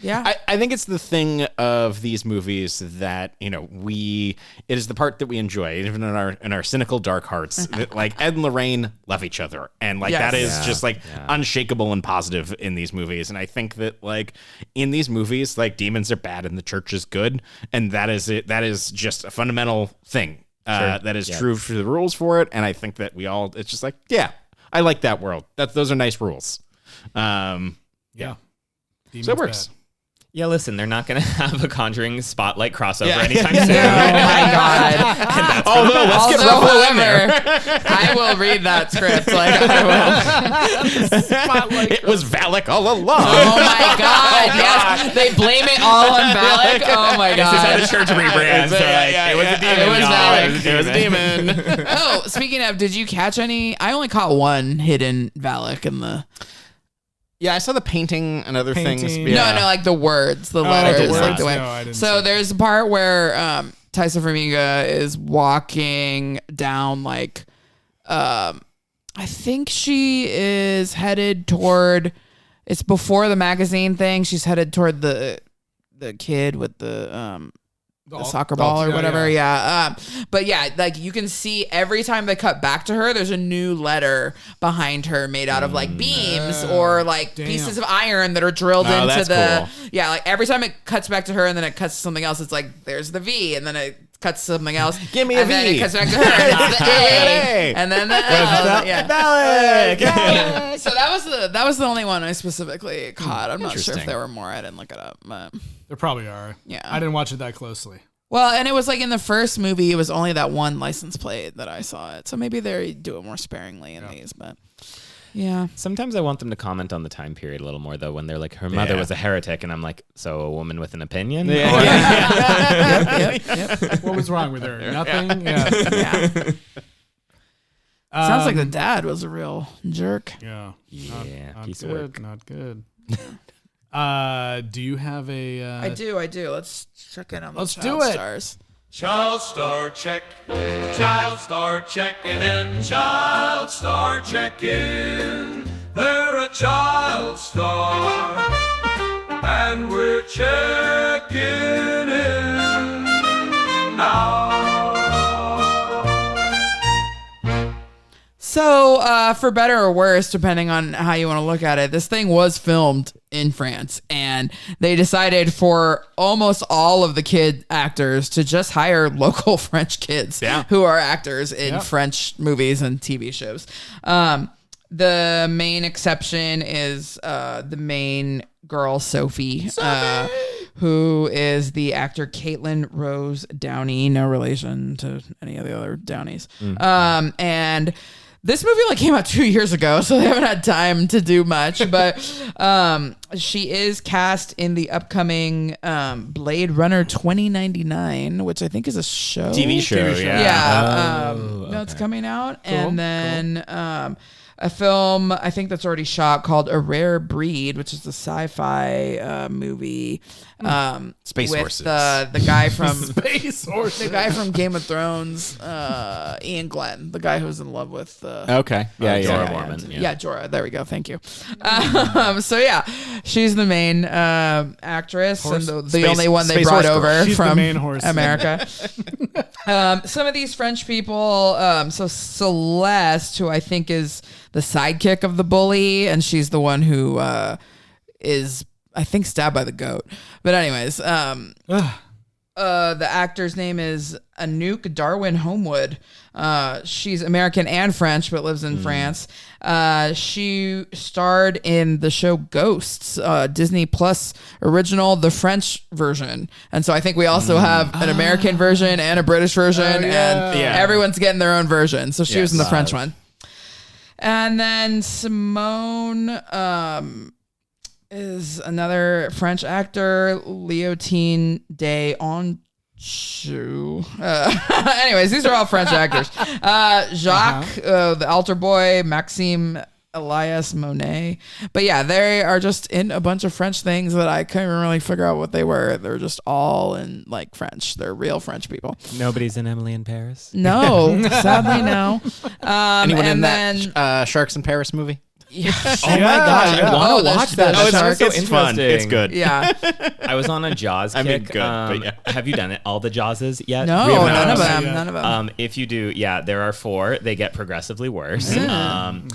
Speaker 2: Yeah.
Speaker 3: I think it's the thing of these movies that it is the part that we enjoy, even in our cynical dark hearts. That, like Ed and Lorraine love each other, and like
Speaker 2: Yes.
Speaker 3: that is
Speaker 4: Yeah.
Speaker 3: just like unshakable and positive in these movies. And I think that like in these movies, like demons are bad and the church is good, and that is it. That is just a fundamental thing that is true for the rules for it. And I think that it's just like, yeah, I like that world. Those are nice rules.
Speaker 1: Yeah.
Speaker 3: So it works.
Speaker 4: Yeah, listen, they're not going to have a Conjuring spotlight crossover
Speaker 3: Yeah.
Speaker 4: anytime soon.
Speaker 2: Oh my god.
Speaker 3: Although let's get Ruffalo in there.
Speaker 2: However, I will read that script. Like I will.
Speaker 3: It was Valak all along.
Speaker 2: Oh my god. Yes. They blame it all on Valak. Oh my
Speaker 4: This is how
Speaker 2: god.
Speaker 4: the church rebrands. So, like, it was a demon.
Speaker 2: It was
Speaker 4: y'all.
Speaker 2: Valak.
Speaker 3: It was a demon.
Speaker 2: Oh, speaking of, did you catch any? I only caught one hidden Valak in the.
Speaker 3: Yeah, I saw the painting and other things.
Speaker 1: Painting.
Speaker 3: Yeah.
Speaker 2: No, like the words, the
Speaker 1: the
Speaker 2: letters,
Speaker 1: words.
Speaker 2: like the way.
Speaker 1: No, I didn't
Speaker 2: So
Speaker 1: see
Speaker 2: there's a part where Taissa Farmiga is walking down like, I think she is headed toward. It's before the magazine thing. She's headed toward the kid with the soccer ball or whatever. Yeah. But yeah, like you can see every time they cut back to her, there's a new letter behind her made out of like beams or like
Speaker 1: damn.
Speaker 2: pieces of iron that are drilled
Speaker 3: Oh,
Speaker 2: into
Speaker 3: that's
Speaker 2: the.
Speaker 3: cool.
Speaker 2: Yeah, like every time it cuts back to her and then it cuts to something else, it's like there's the V and then it cuts to something else.
Speaker 3: Give me a
Speaker 2: and then
Speaker 3: V.
Speaker 2: it cuts back to her and it's the A. And then the L. Yeah.
Speaker 3: Valak.
Speaker 2: Yeah. So that was the only one I specifically caught. I'm not sure if
Speaker 3: Interesting.
Speaker 2: there were more. I didn't look it up. But.
Speaker 1: There probably are.
Speaker 2: Yeah.
Speaker 1: I didn't watch it that closely.
Speaker 2: Well, and it was like in the first movie, it was only that one license plate that I saw it. So maybe they do it more sparingly in these, but yeah.
Speaker 4: Sometimes I want them to comment on the time period a little more, though, when they're like, her mother
Speaker 3: Yeah.
Speaker 4: was a heretic, and I'm like, so a woman with an opinion?
Speaker 2: Yep.
Speaker 1: What was wrong with her? Nothing? Yeah.
Speaker 2: Yeah. Sounds like the dad was a real jerk.
Speaker 1: Yeah.
Speaker 4: Yeah,
Speaker 1: Not
Speaker 4: piece of
Speaker 1: good.
Speaker 4: work.
Speaker 1: Not good. Do you have a...
Speaker 2: I do. Let's check in on
Speaker 1: Let's
Speaker 2: the
Speaker 1: do
Speaker 2: child
Speaker 1: it.
Speaker 2: stars.
Speaker 7: Child star check, child star checking in, child star checking. They're a child star, and we're checking in now.
Speaker 2: So, for better or worse, depending on how you want to look at it, this thing was filmed in France, and they decided for almost all of the kid actors to just hire local French kids who are actors in French movies and TV shows. The main exception is the main girl, Sophie. Who is the actor Caitlin Rose Downey, no relation to any of the other Downeys. And this movie only came out 2 years ago, so they haven't had time to do much. But she is cast in the upcoming Blade Runner 2099, which I think is a show.
Speaker 3: TV show,
Speaker 2: Yeah. That's coming out. Cool, and then... a film I think that's already shot called A Rare Breed, which is a sci-fi movie.
Speaker 3: Space
Speaker 2: with,
Speaker 3: horses.
Speaker 2: The guy from
Speaker 1: Space horses.
Speaker 2: the guy from Game of Thrones, Ian Glenn, the guy who's in love with.
Speaker 3: Okay.
Speaker 4: Jorah Mormont.
Speaker 2: Yeah, Jorah. There we go. Thank you. So yeah, she's the main actress and the only one they brought over
Speaker 1: She's the
Speaker 2: from
Speaker 1: main horse.
Speaker 2: America. Some of these French people. So Celeste, who I think is the sidekick of the bully, and she's the one who is, I think, stabbed by the goat. But anyways, the actor's name is Anouk Darwin Homewood. She's American and French, but lives in France. She starred in the show Ghosts, Disney Plus original, the French version. And so I think we also have an American version and a British version, and everyone's getting their own version. So she was in the French one. And then Simone is another French actor, Léontine des Anjou. Anyways, these are all French actors. Jacques, the altar boy, Maxime Elias Monet. But yeah, they are just in a bunch of French things that I couldn't really figure out what they were. They're just all in like French. They're real French people.
Speaker 4: Nobody's in Emily in Paris?
Speaker 2: No, sadly no.
Speaker 3: Anyone in that Sharks in Paris movie?
Speaker 2: Yeah.
Speaker 4: Oh my gosh, I want to watch that.
Speaker 2: Oh,
Speaker 4: That sounds
Speaker 3: it's fun. It's good.
Speaker 2: Yeah.
Speaker 4: I was on a Jaws kick.
Speaker 3: I mean, good, but yeah.
Speaker 4: Have you done it? All the Jawses yet?
Speaker 2: No,
Speaker 3: We have
Speaker 2: none of
Speaker 3: not.
Speaker 2: them. None of them.
Speaker 4: If you do, there are 4. They get progressively worse. And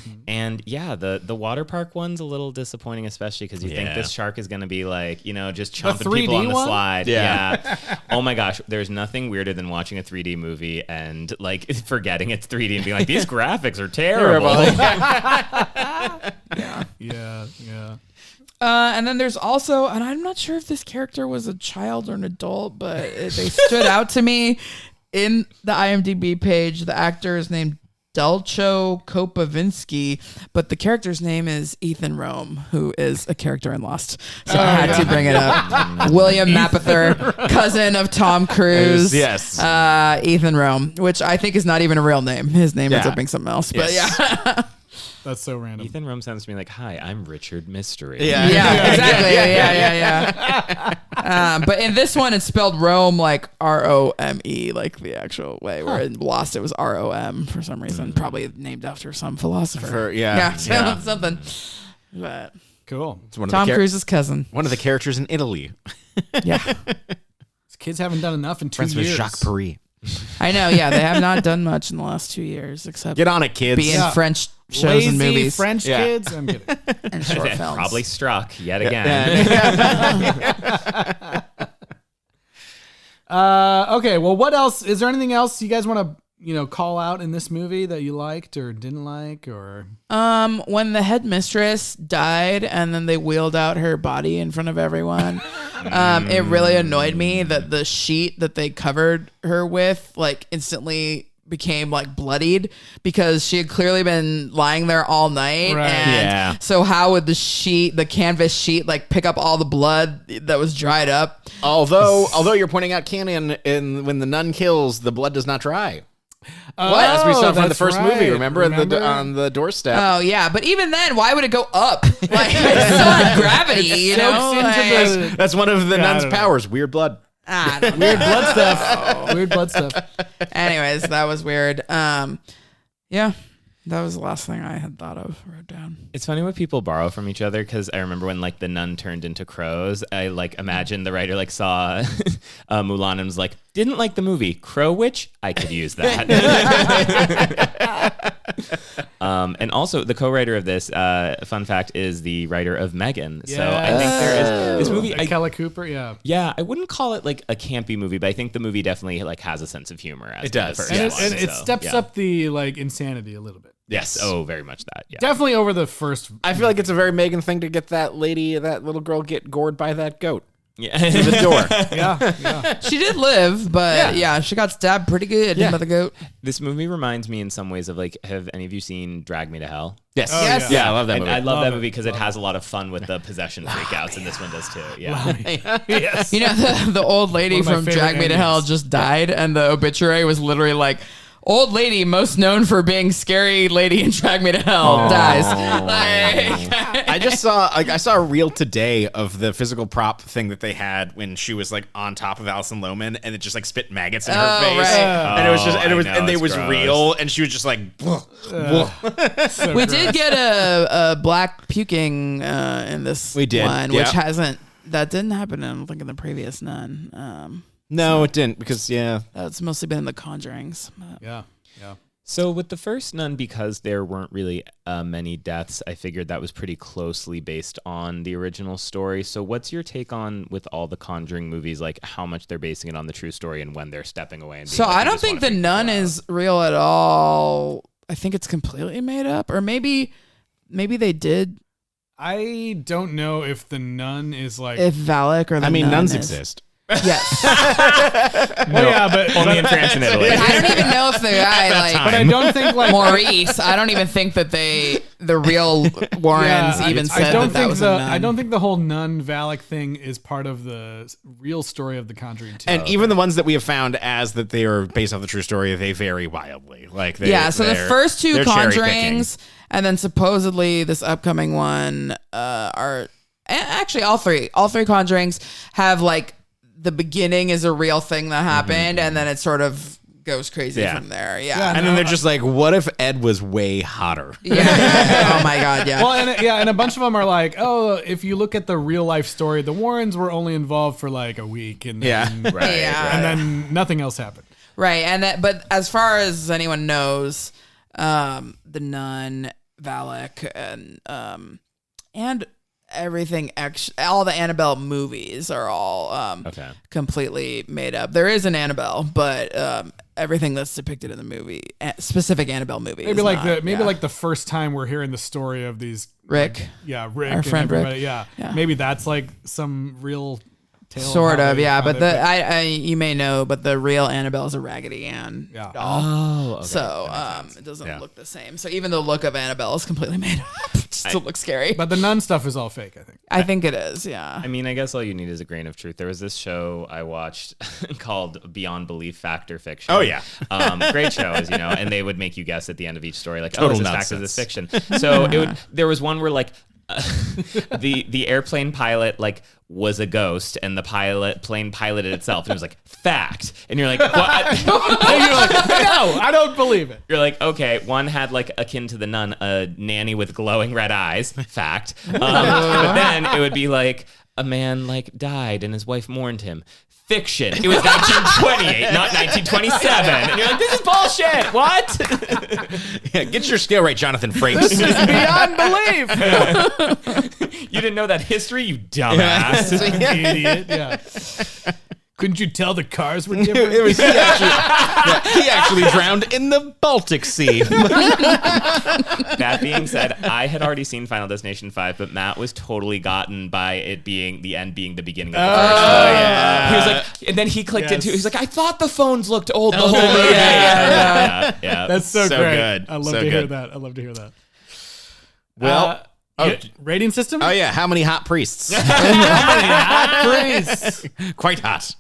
Speaker 4: the water park one's a little disappointing, especially because you think this shark is going to be like, just chomping people on the slide. Yeah. Oh my gosh, there's nothing weirder than watching a 3D movie and like forgetting it's 3D and being like, these graphics are terrible.
Speaker 1: Yeah.
Speaker 2: And then there's also, and I'm not sure if this character was a child or an adult, but they stood out to me in the IMDb page. The actor is named Delcho Kopavinsky, but the character's name is Ethan Rome, who is a character in Lost. So I had to bring it up. William Mapother, cousin of Tom Cruise.
Speaker 3: Yes.
Speaker 2: Ethan Rome, which I think is not even a real name. His name ends up being something else. But yeah.
Speaker 1: That's so random.
Speaker 4: Ethan Rome sounds to me like, hi, I'm Richard Mystery.
Speaker 2: Yeah, exactly. Yeah. But in this one, it's spelled Rome like R-O-M-E, like the actual way. Where in Lost, it was R-O-M for some reason. Probably named after some philosopher. Something. But
Speaker 1: Cool.
Speaker 3: It's one of
Speaker 2: Tom
Speaker 3: the
Speaker 2: Cruise's cousin.
Speaker 3: One of the characters in Italy.
Speaker 2: Yeah.
Speaker 1: These kids haven't done enough in 2
Speaker 3: Friends with
Speaker 1: years.
Speaker 3: Jacques Paris.
Speaker 2: I know. Yeah, they have not done much in the last 2 years except
Speaker 3: Get on it, kids.
Speaker 2: be in French shows
Speaker 1: Lazy
Speaker 2: and movies
Speaker 1: French kids. I'm kidding.
Speaker 2: and short films.
Speaker 4: Probably struck yet again.
Speaker 1: Okay. Well, what else? Is there anything else you guys want to, call out in this movie that you liked or didn't like or?
Speaker 2: When the headmistress died and then they wheeled out her body in front of everyone, it really annoyed me that the sheet that they covered her with, like, instantly became like bloodied because she had clearly been lying there all night.
Speaker 1: Right.
Speaker 2: And so how would the canvas sheet like pick up all the blood that was dried up?
Speaker 3: Although you're pointing out canon in when the nun kills, the blood does not dry.
Speaker 2: What?
Speaker 3: As we saw from the
Speaker 1: that's
Speaker 3: first
Speaker 1: right.
Speaker 3: movie, remember? On the doorstep.
Speaker 2: Oh yeah, but even then, why would it go up? Like it's still on gravity, you know?
Speaker 1: soaks into
Speaker 2: Like,
Speaker 3: That's one of the
Speaker 1: Yeah, I
Speaker 3: nun's
Speaker 1: don't know.
Speaker 3: powers. Weird blood.
Speaker 2: I don't know.
Speaker 1: Weird blood stuff. Weird blood stuff.
Speaker 2: Anyways, that was weird. Yeah. That was the last thing I had thought of, wrote down.
Speaker 4: It's funny when people borrow from each other, because I remember when like the nun turned into crows, I like imagine the writer like saw Mulan and was like, didn't like the movie Crow Witch, I could use that. And also the co-writer of this, fun fact, is the writer of Megan. So I think there is this movie.
Speaker 1: Kelly Cooper, yeah.
Speaker 4: Yeah, I wouldn't call it like a campy movie, but I think the movie definitely like has a sense of humor. As
Speaker 3: It does.
Speaker 4: the first
Speaker 1: And
Speaker 4: one,
Speaker 1: it
Speaker 4: so,
Speaker 1: steps
Speaker 4: yeah.
Speaker 1: up the like insanity a little bit.
Speaker 4: Yes. Oh, very much that. Yeah.
Speaker 1: Definitely over the first.
Speaker 3: I feel like it's a very Megan thing to get that little girl get gored by that goat
Speaker 4: Yeah.
Speaker 3: to the door.
Speaker 1: Yeah.
Speaker 2: She did live, but yeah, she got stabbed pretty good by the goat.
Speaker 4: This movie reminds me in some ways of like, have any of you seen Drag Me to Hell?
Speaker 3: Yes.
Speaker 1: Oh,
Speaker 2: Yes.
Speaker 3: Yeah, I love that
Speaker 4: And
Speaker 3: movie.
Speaker 4: I love that
Speaker 1: it.
Speaker 4: movie because it has a lot of fun with the possession freakouts, and this one does too. Yeah.
Speaker 1: Yes.
Speaker 2: You know, the old lady
Speaker 1: One of my
Speaker 2: from
Speaker 1: favorite
Speaker 2: Drag Me to Hell
Speaker 1: endings.
Speaker 2: just died, and the obituary was literally like, old lady most known for being scary lady in Drag Me to Hell dies. Like,
Speaker 3: I saw a reel today of the physical prop thing that they had when she was like on top of Alison Lohman, and it just like spit maggots in her
Speaker 2: Oh,
Speaker 3: face,
Speaker 2: right.
Speaker 3: and it was just
Speaker 4: Oh, I know,
Speaker 3: and they
Speaker 4: it's
Speaker 3: was
Speaker 4: gross.
Speaker 3: real, and she was just like,
Speaker 1: So
Speaker 2: we
Speaker 1: gross.
Speaker 2: did get a black puking in this
Speaker 3: We did,
Speaker 2: one,
Speaker 3: yeah.
Speaker 2: which that didn't happen, I don't think, in the previous Nun.
Speaker 3: no, it didn't, because
Speaker 2: That's mostly been in the Conjurings.
Speaker 1: Yeah. Yeah.
Speaker 4: So with the first Nun, because there weren't really many deaths, I figured that was pretty closely based on the original story. So what's your take on, with all the Conjuring movies, like how much they're basing it on the true story and when they're stepping away? And being
Speaker 2: So
Speaker 4: like,
Speaker 2: I
Speaker 4: "We
Speaker 2: don't
Speaker 4: just
Speaker 2: think
Speaker 4: wanna
Speaker 2: the
Speaker 4: freak
Speaker 2: Nun
Speaker 4: people out."
Speaker 2: is real at all. I think it's completely made up, or maybe they did.
Speaker 1: I don't know if the nun is like.
Speaker 2: If Valak or the
Speaker 3: I mean,
Speaker 2: nun
Speaker 3: nuns
Speaker 2: is.
Speaker 3: exist.
Speaker 2: Yes,
Speaker 1: Well, yeah, but
Speaker 4: Only in France and Italy.
Speaker 2: but I don't even know if the guy like
Speaker 1: But I don't think like
Speaker 2: Maurice. I don't even think that the real Warrens even said
Speaker 1: I don't
Speaker 2: that
Speaker 1: think
Speaker 2: was
Speaker 1: the
Speaker 2: a nun.
Speaker 1: I don't think the whole nun Valak thing is part of the real story of the Conjuring 2.
Speaker 3: And even the ones that we have found as that they are based off the true story, they vary wildly. Like
Speaker 2: So the first two
Speaker 3: they're cherry-picking.
Speaker 2: Conjurings, and then supposedly this upcoming one are actually all three Conjurings have like the beginning is a real thing that happened, and then it sort of goes crazy
Speaker 3: Yeah.
Speaker 2: from there.
Speaker 3: and then they're just like, what if Ed was way hotter?
Speaker 2: Oh my god, yeah.
Speaker 1: Well, and a bunch of them are like, oh, if you look at the real life story, the Warrens were only involved for like a week, and then,
Speaker 4: Right.
Speaker 2: Yeah.
Speaker 1: and then nothing else happened.
Speaker 2: Right, and but as far as anyone knows, the Nun, Valak, and everything, all the Annabelle movies are all completely made up. There is an Annabelle, but everything that's depicted in the movie, specific Annabelle movie,
Speaker 1: Maybe
Speaker 2: is
Speaker 1: like
Speaker 2: not,
Speaker 1: like the first time we're hearing the story of these
Speaker 2: Rick.
Speaker 1: Rick,
Speaker 2: Our
Speaker 1: and
Speaker 2: friend Rick.
Speaker 1: everybody. Yeah.
Speaker 2: Yeah.
Speaker 1: Maybe that's like some real tale.
Speaker 2: Sort
Speaker 1: how
Speaker 2: of,
Speaker 1: they
Speaker 2: yeah.
Speaker 1: found
Speaker 2: But
Speaker 1: it,
Speaker 2: you may know, but the real Annabelle is a Raggedy Ann
Speaker 1: Yeah.
Speaker 2: doll.
Speaker 4: Oh, okay.
Speaker 2: So it doesn't look the same. So even the look of Annabelle is completely made up. It still looks scary.
Speaker 1: But the nun stuff is all fake, I think.
Speaker 2: I think it is, yeah.
Speaker 4: I mean, I guess all you need is a grain of truth. There was this show I watched called Beyond Belief Fact or Fiction.
Speaker 3: Oh, yeah.
Speaker 4: Great show, as you know, and they would make you guess at the end of each story, like,
Speaker 3: Total
Speaker 4: is this fact, is
Speaker 3: nonsense.
Speaker 4: this fiction? So there was one where like the airplane pilot like was a ghost, and the plane piloted itself, and it was like fact, and you're like, what?
Speaker 1: And you're like, no, I don't believe it.
Speaker 4: You're like, okay, one had like akin to the nun, a nanny with glowing red eyes, fact. But then it would be like a man like died and his wife mourned him. Fiction. It was 1928, not 1927. And you're like, this is bullshit. What?
Speaker 3: Yeah, get your scale right, Jonathan Frakes.
Speaker 1: This is beyond belief.
Speaker 4: You didn't know that history, you dumbass.
Speaker 1: Idiot. Yeah. Couldn't you tell the cars were different?
Speaker 3: It was he actually drowned in the Baltic Sea.
Speaker 4: That being said, I had already seen Final Destination 5, but Matt was totally gotten by it being the end being the beginning of the first one.
Speaker 3: yeah.
Speaker 4: He was like, and then he clicked into it. He's like, I thought the phones looked old the whole
Speaker 3: yeah,
Speaker 4: movie.
Speaker 3: yeah.
Speaker 1: That's so
Speaker 3: So
Speaker 1: great.
Speaker 3: good.
Speaker 1: I love
Speaker 3: So
Speaker 1: to hear
Speaker 3: good.
Speaker 1: that. I love to hear that.
Speaker 3: Well,
Speaker 1: Rating system?
Speaker 3: oh yeah, how many hot priests?
Speaker 1: Praise.
Speaker 3: Quite hot.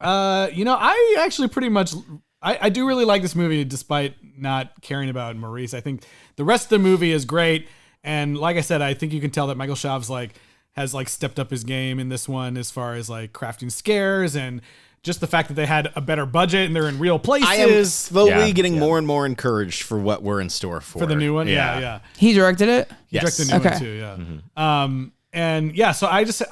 Speaker 1: I actually pretty much I do really like this movie despite not caring about Maurice. I think the rest of the movie is great, and like I said, I think you can tell that Michael Schaaf's like has like stepped up his game in this one as far as like crafting scares and just the fact that they had a better budget and they're in real places.
Speaker 3: I am slowly getting more and more encouraged for what we're in store for
Speaker 1: the new one. Yeah.
Speaker 2: He directed it.
Speaker 1: He directed the new one too. Yeah. And yeah, so I just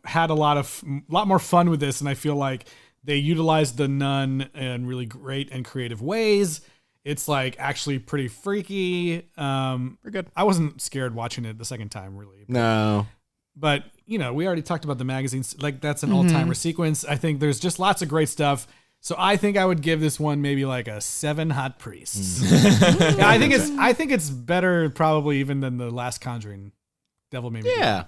Speaker 1: had a lot more fun with this, and I feel like they utilized the Nun in really great and creative ways. It's like actually pretty freaky. We're good. I wasn't scared watching it the second time, really.
Speaker 3: No.
Speaker 1: But, we already talked about the magazines. Like, that's an all-timer sequence. I think there's just lots of great stuff. So I think I would give this one maybe like a 7 hot priests. Yeah, I think it's better probably even than the last Conjuring. Devil Made Me Do It. Yeah.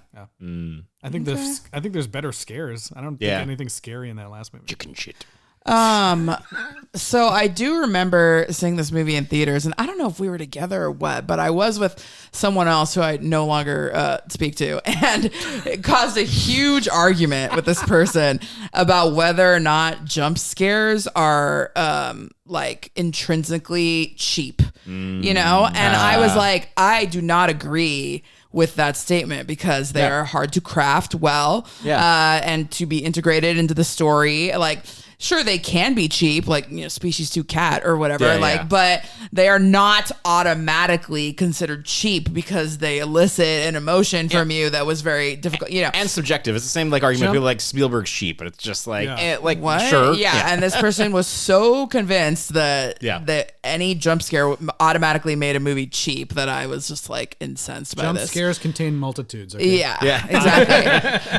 Speaker 1: I think there's better scares. I don't think anything scary in that last movie.
Speaker 3: Chicken shit.
Speaker 2: So I do remember seeing this movie in theaters, and I don't know if we were together or what, but I was with someone else who I no longer speak to, and it caused a huge argument with this person about whether or not jump scares are like intrinsically cheap, and I was like, I do not agree with that statement because they are hard to craft well, and to be integrated into the story. Like, sure, they can be cheap, like, Species 2 cat or whatever, but they are not automatically considered cheap because they elicit an emotion from you that was very difficult,
Speaker 3: And subjective. It's the same like argument people like Spielberg's cheap, but it's just like,
Speaker 2: what?
Speaker 3: Sure.
Speaker 2: Yeah, and this person was so convinced that any jump scare automatically made a movie cheap that I was just like incensed by this.
Speaker 1: Jump scares contain multitudes. Okay?
Speaker 2: Yeah, exactly.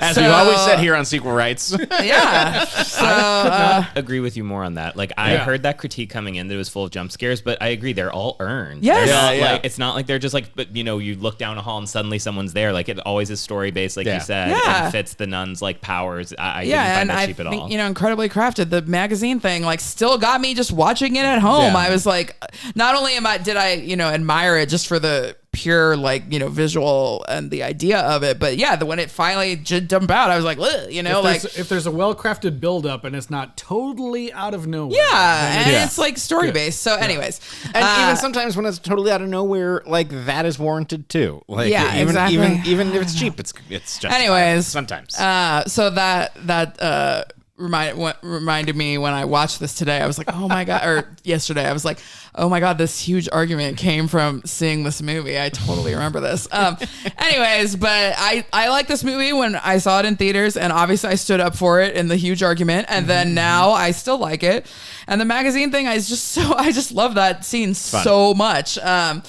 Speaker 3: As we've always said here on Sequel Rights.
Speaker 2: Yeah. So,
Speaker 4: agree with you more on that. Like, I heard that critique coming in that it was full of jump scares, but I agree they're all earned.
Speaker 2: Yes.
Speaker 4: Like, it's not like they're just like, but you look down a hall and suddenly someone's there. Like, it always is story based, like you said. And fits the nun's like powers. I didn't find that cheap at all.
Speaker 2: Incredibly crafted. The magazine thing like still got me just watching it at home. I was like, not only did I admire it just for the pure visual and the idea of it, but when it finally jumped out, I was like,
Speaker 1: if there's a well-crafted build-up and it's not totally out of nowhere,
Speaker 2: it's like story-based. So anyways,
Speaker 3: and even sometimes when it's totally out of nowhere, like that is warranted too. Like
Speaker 2: exactly.
Speaker 3: Even if it's cheap, it's just
Speaker 2: anyways
Speaker 3: sometimes.
Speaker 2: So that reminded me when I watched this today. I was like, oh my god, or yesterday, I was like, oh my god, this huge argument came from seeing this movie. I totally remember this. Anyways, but I like this movie when I saw it in theaters, and obviously I stood up for it in the huge argument, and then now I still like it. And the magazine thing, I just love that scene so much. And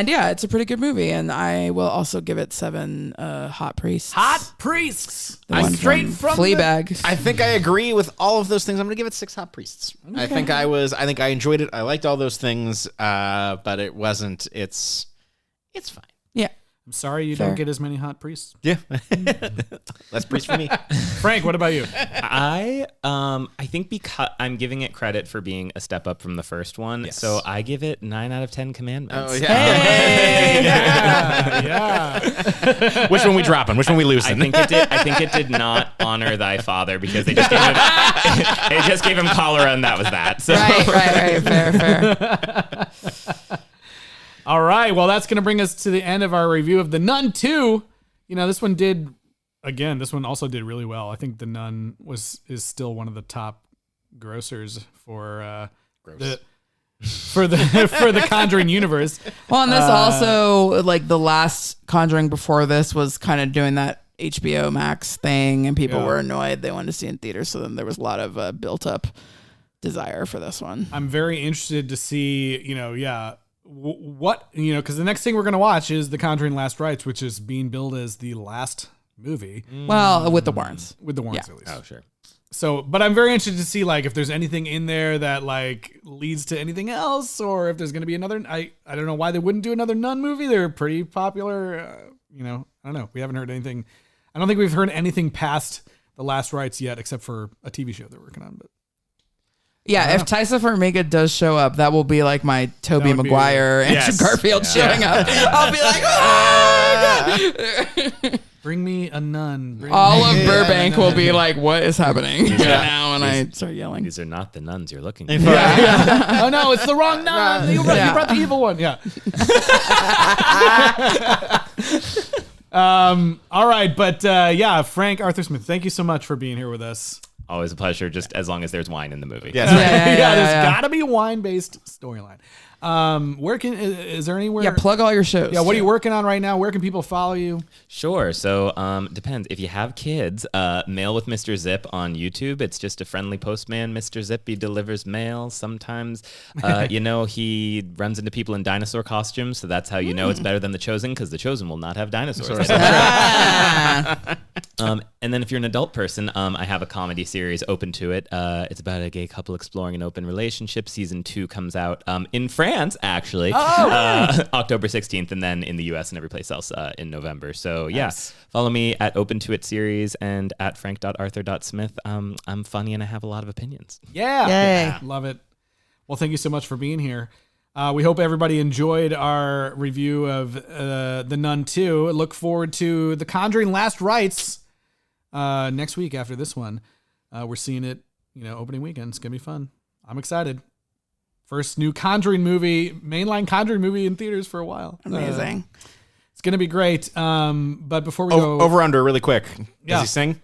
Speaker 2: it's a pretty good movie, and I will also give it 7 hot priests.
Speaker 1: Hot priests.
Speaker 2: I'm straight from Fleabag.
Speaker 3: I think I agree with all of those things. I'm going to give it 6 hot priests. Okay. I think I enjoyed it. I liked all those things, but it wasn't. It's fine.
Speaker 2: Yeah.
Speaker 1: I'm sorry you don't get as many hot priests.
Speaker 3: Yeah. Less priests for me.
Speaker 1: Frank, what about you?
Speaker 4: I think because I'm giving it credit for being a step up from the first one, so I give it 9 out of 10 commandments.
Speaker 3: Oh yeah.
Speaker 2: Hey!
Speaker 1: Yeah.
Speaker 3: Which one we dropping? Which one we losing?
Speaker 4: I think it did not honor thy father because they just gave him cholera and that was that. So.
Speaker 2: Right. Fair.
Speaker 1: All right. Well, that's going to bring us to the end of our review of The Nun II. This one also did really well. I think The Nun is still one of the top grossers for the Conjuring universe.
Speaker 2: Well, and this also, like the last Conjuring before this was kind of doing that HBO Max thing, and people were annoyed. They wanted to see it in theaters, so then there was a lot of built up desire for this one.
Speaker 1: I'm very interested to see, what because the next thing we're going to watch is The Conjuring Last Rites, which is being billed as the last movie.
Speaker 2: Well, with the Warrens.
Speaker 1: With the Warrens, at least.
Speaker 4: Oh, sure.
Speaker 1: So, but I'm very interested to see like if there's anything in there that like leads to anything else, or if there's going to be another. I don't know why they wouldn't do another Nun movie. They're pretty popular. I don't know. We haven't heard anything. I don't think we've heard anything past The Last Rites yet, except for a TV show they're working on. But
Speaker 2: yeah, if Taissa Farmiga does show up, that will be like my Tobey Maguire and Andrew Garfield showing up. I'll be like, oh!
Speaker 1: Bring me a nun.
Speaker 2: All of Burbank will be like, what is happening now? And I start yelling.
Speaker 4: These are not the nuns you're looking for.
Speaker 1: Oh no, it's the wrong nun. You brought the evil one. Yeah. All right, but yeah, Frank Arthur Smith, thank you so much for being here with us.
Speaker 4: Always a pleasure, just as long as there's wine in the movie.
Speaker 3: Yes.
Speaker 1: There's got to be a wine-based storyline. Is there anywhere?
Speaker 2: Yeah, plug all your shows.
Speaker 1: Yeah, what are you working on right now? Where can people follow you?
Speaker 4: Sure. So depends. If you have kids, Mail with Mr. Zip on YouTube. It's just a friendly postman, Mr. Zip. He delivers mail. Sometimes, he runs into people in dinosaur costumes. So that's how you know it's better than The Chosen, because The Chosen will not have dinosaurs. And then if you're an adult person, I have a comedy series, Open to It. It's about a gay couple exploring an open relationship. Season 2 comes out in France, actually, October 16th, and then in the US and every place else in November. So yes, follow me at Open to It series and at frank.arthur.smith. I'm funny and I have a lot of opinions.
Speaker 1: Yeah. Love it. Well, thank you so much for being here. We hope everybody enjoyed our review of The Nun II. Look forward to The Conjuring Last Rites next week after this one. We're seeing it, opening weekend. It's going to be fun. I'm excited. First new Conjuring movie, mainline Conjuring movie in theaters for a while.
Speaker 2: Amazing.
Speaker 1: It's going to be great. But before we go...
Speaker 3: Over under really quick. Does he sing?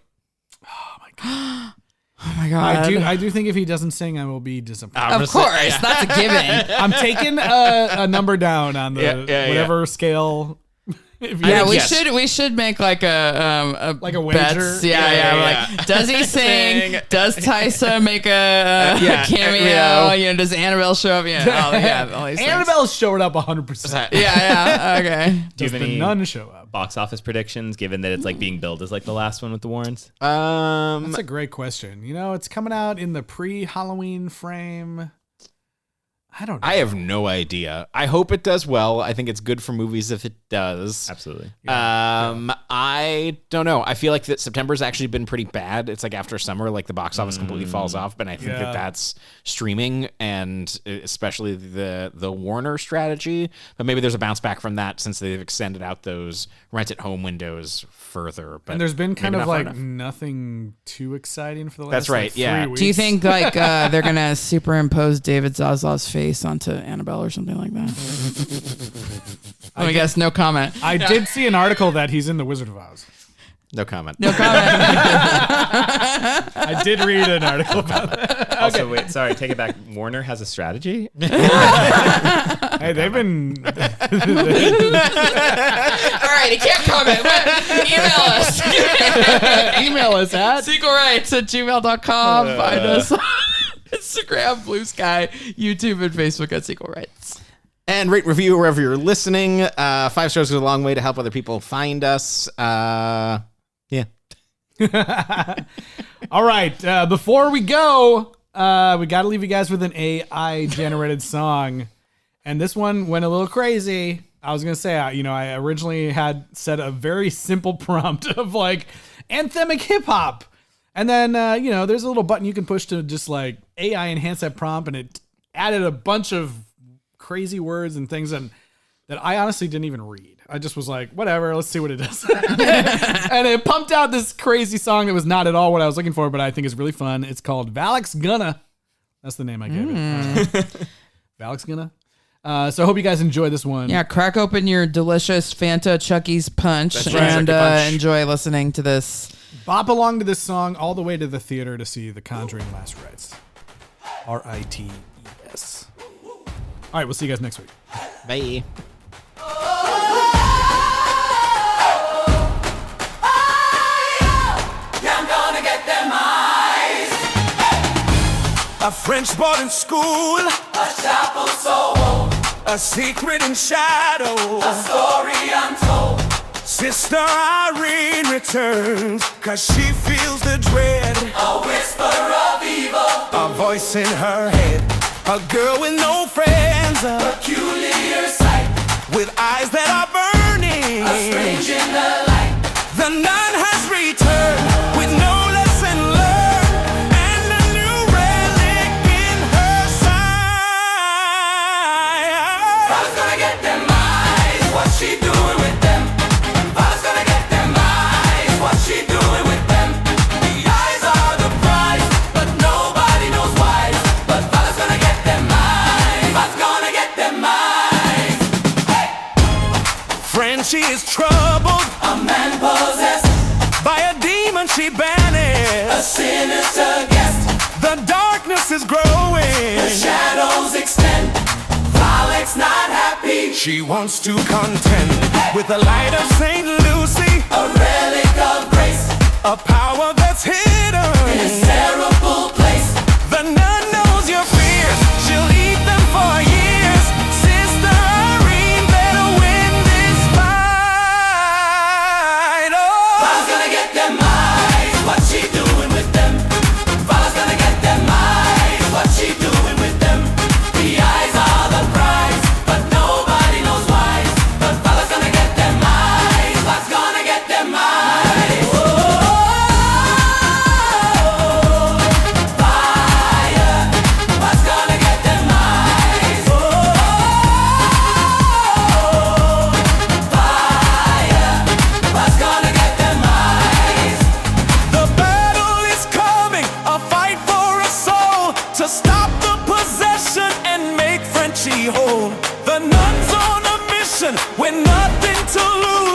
Speaker 2: Oh my God.
Speaker 1: I do think if he doesn't sing, I will be disappointed.
Speaker 2: Of course. That's a given.
Speaker 1: I'm taking a number down on the whatever scale.
Speaker 2: We should make like a
Speaker 1: wager.
Speaker 2: Bets. Like, does he sing? Does Tysa make a cameo? Does Annabelle show up? All these
Speaker 1: Annabelle showed up 100%.
Speaker 2: Okay.
Speaker 1: Does the nun show up?
Speaker 4: Box office predictions, given that it's like being billed as like the last one with the Warrens?
Speaker 1: That's a great question. It's coming out in the pre-Halloween frame. I don't know.
Speaker 3: I have no idea. I hope it does well. I think it's good for movies if it does.
Speaker 4: Absolutely.
Speaker 3: I don't know. I feel like that September's actually been pretty bad. It's like after summer, like the box office completely falls off. But I think that's streaming and especially the Warner strategy. But maybe there's a bounce back from that since they've extended out those rent-at-home windows further. But
Speaker 1: and there's been kind of like nothing too exciting for the last
Speaker 3: That's right.
Speaker 1: 3 weeks.
Speaker 2: Do you think like they're gonna superimpose David Zaslav's face onto Annabelle or something like that? I guess no comment.
Speaker 1: I did see an article that he's in The Wizard of Oz.
Speaker 3: No comment.
Speaker 2: No comment.
Speaker 1: I did read an article about that.
Speaker 4: Also, wait, sorry, take it back. Warner has a strategy?
Speaker 1: Hey, they've been...
Speaker 2: All right, he can't comment. Email us.
Speaker 1: Email us at...
Speaker 2: sequelrights@gmail.com. Find us on Instagram, Blue Sky, YouTube, and Facebook at Sequel Rights.
Speaker 3: And rate, review wherever you're listening. 5 stars goes a long way to help other people find us.
Speaker 1: All right. Before we go, we got to leave you guys with an AI-generated song. And this one went a little crazy. I was going to say, I originally had set a very simple prompt of like anthemic hip-hop. And then, there's a little button you can push to just like AI enhance that prompt. And it added a bunch of crazy words and things that I honestly didn't even read. I just was like, whatever, let's see what it does. And it pumped out this crazy song that was not at all what I was looking for, but I think is really fun. It's called Valak's Gonna. That's the name I gave it. Valak's Gonna. So I hope you guys enjoy this one.
Speaker 2: Yeah, crack open your delicious Fanta Chucky's Punch and enjoy listening to this.
Speaker 1: Bop along to this song all the way to the theater to see The Conjuring Last Rites. Rites. All right, we'll see you guys next week.
Speaker 3: Bye.
Speaker 7: A French boarding school, a chapel so old, a secret in shadow, a story untold. Sister Irene returns, 'cause she feels the dread, a whisper of evil, a voice in her head, a girl with no friends, a peculiar sight, with eyes that are burning, a strange in the light. The nun has returned with no lesson learned and a new relic in her side. Vala's gonna get them eyes, what's she doing with them? Vala's gonna get them eyes, what's she doing with them? The eyes are the prize, but nobody knows why. But Vala's gonna get them eyes. sinister guest. The darkness is growing, the shadows extend. Valak's not happy, she wants to contend with the light of St. Lucy, a relic of grace, a power that's hidden in a terrible place. The nun knows your fears, she'll eat them for years. Sister Irene better win this fight. Oh, Valak's gonna get them eyes, what's she doing with them? Valak's gonna get them eyes, what's she doing with them? The eyes are the prize, but nobody knows why. But Valak's gonna get them eyes, Valak's gonna get them eyes. Oh, fire, Valak's gonna get them eyes. Oh, fire, Valak's gonna get them eyes. The battle is coming, a fight for a soul, to stop the possession and make Frenchie whole. The nun's on a mission with nothing to lose.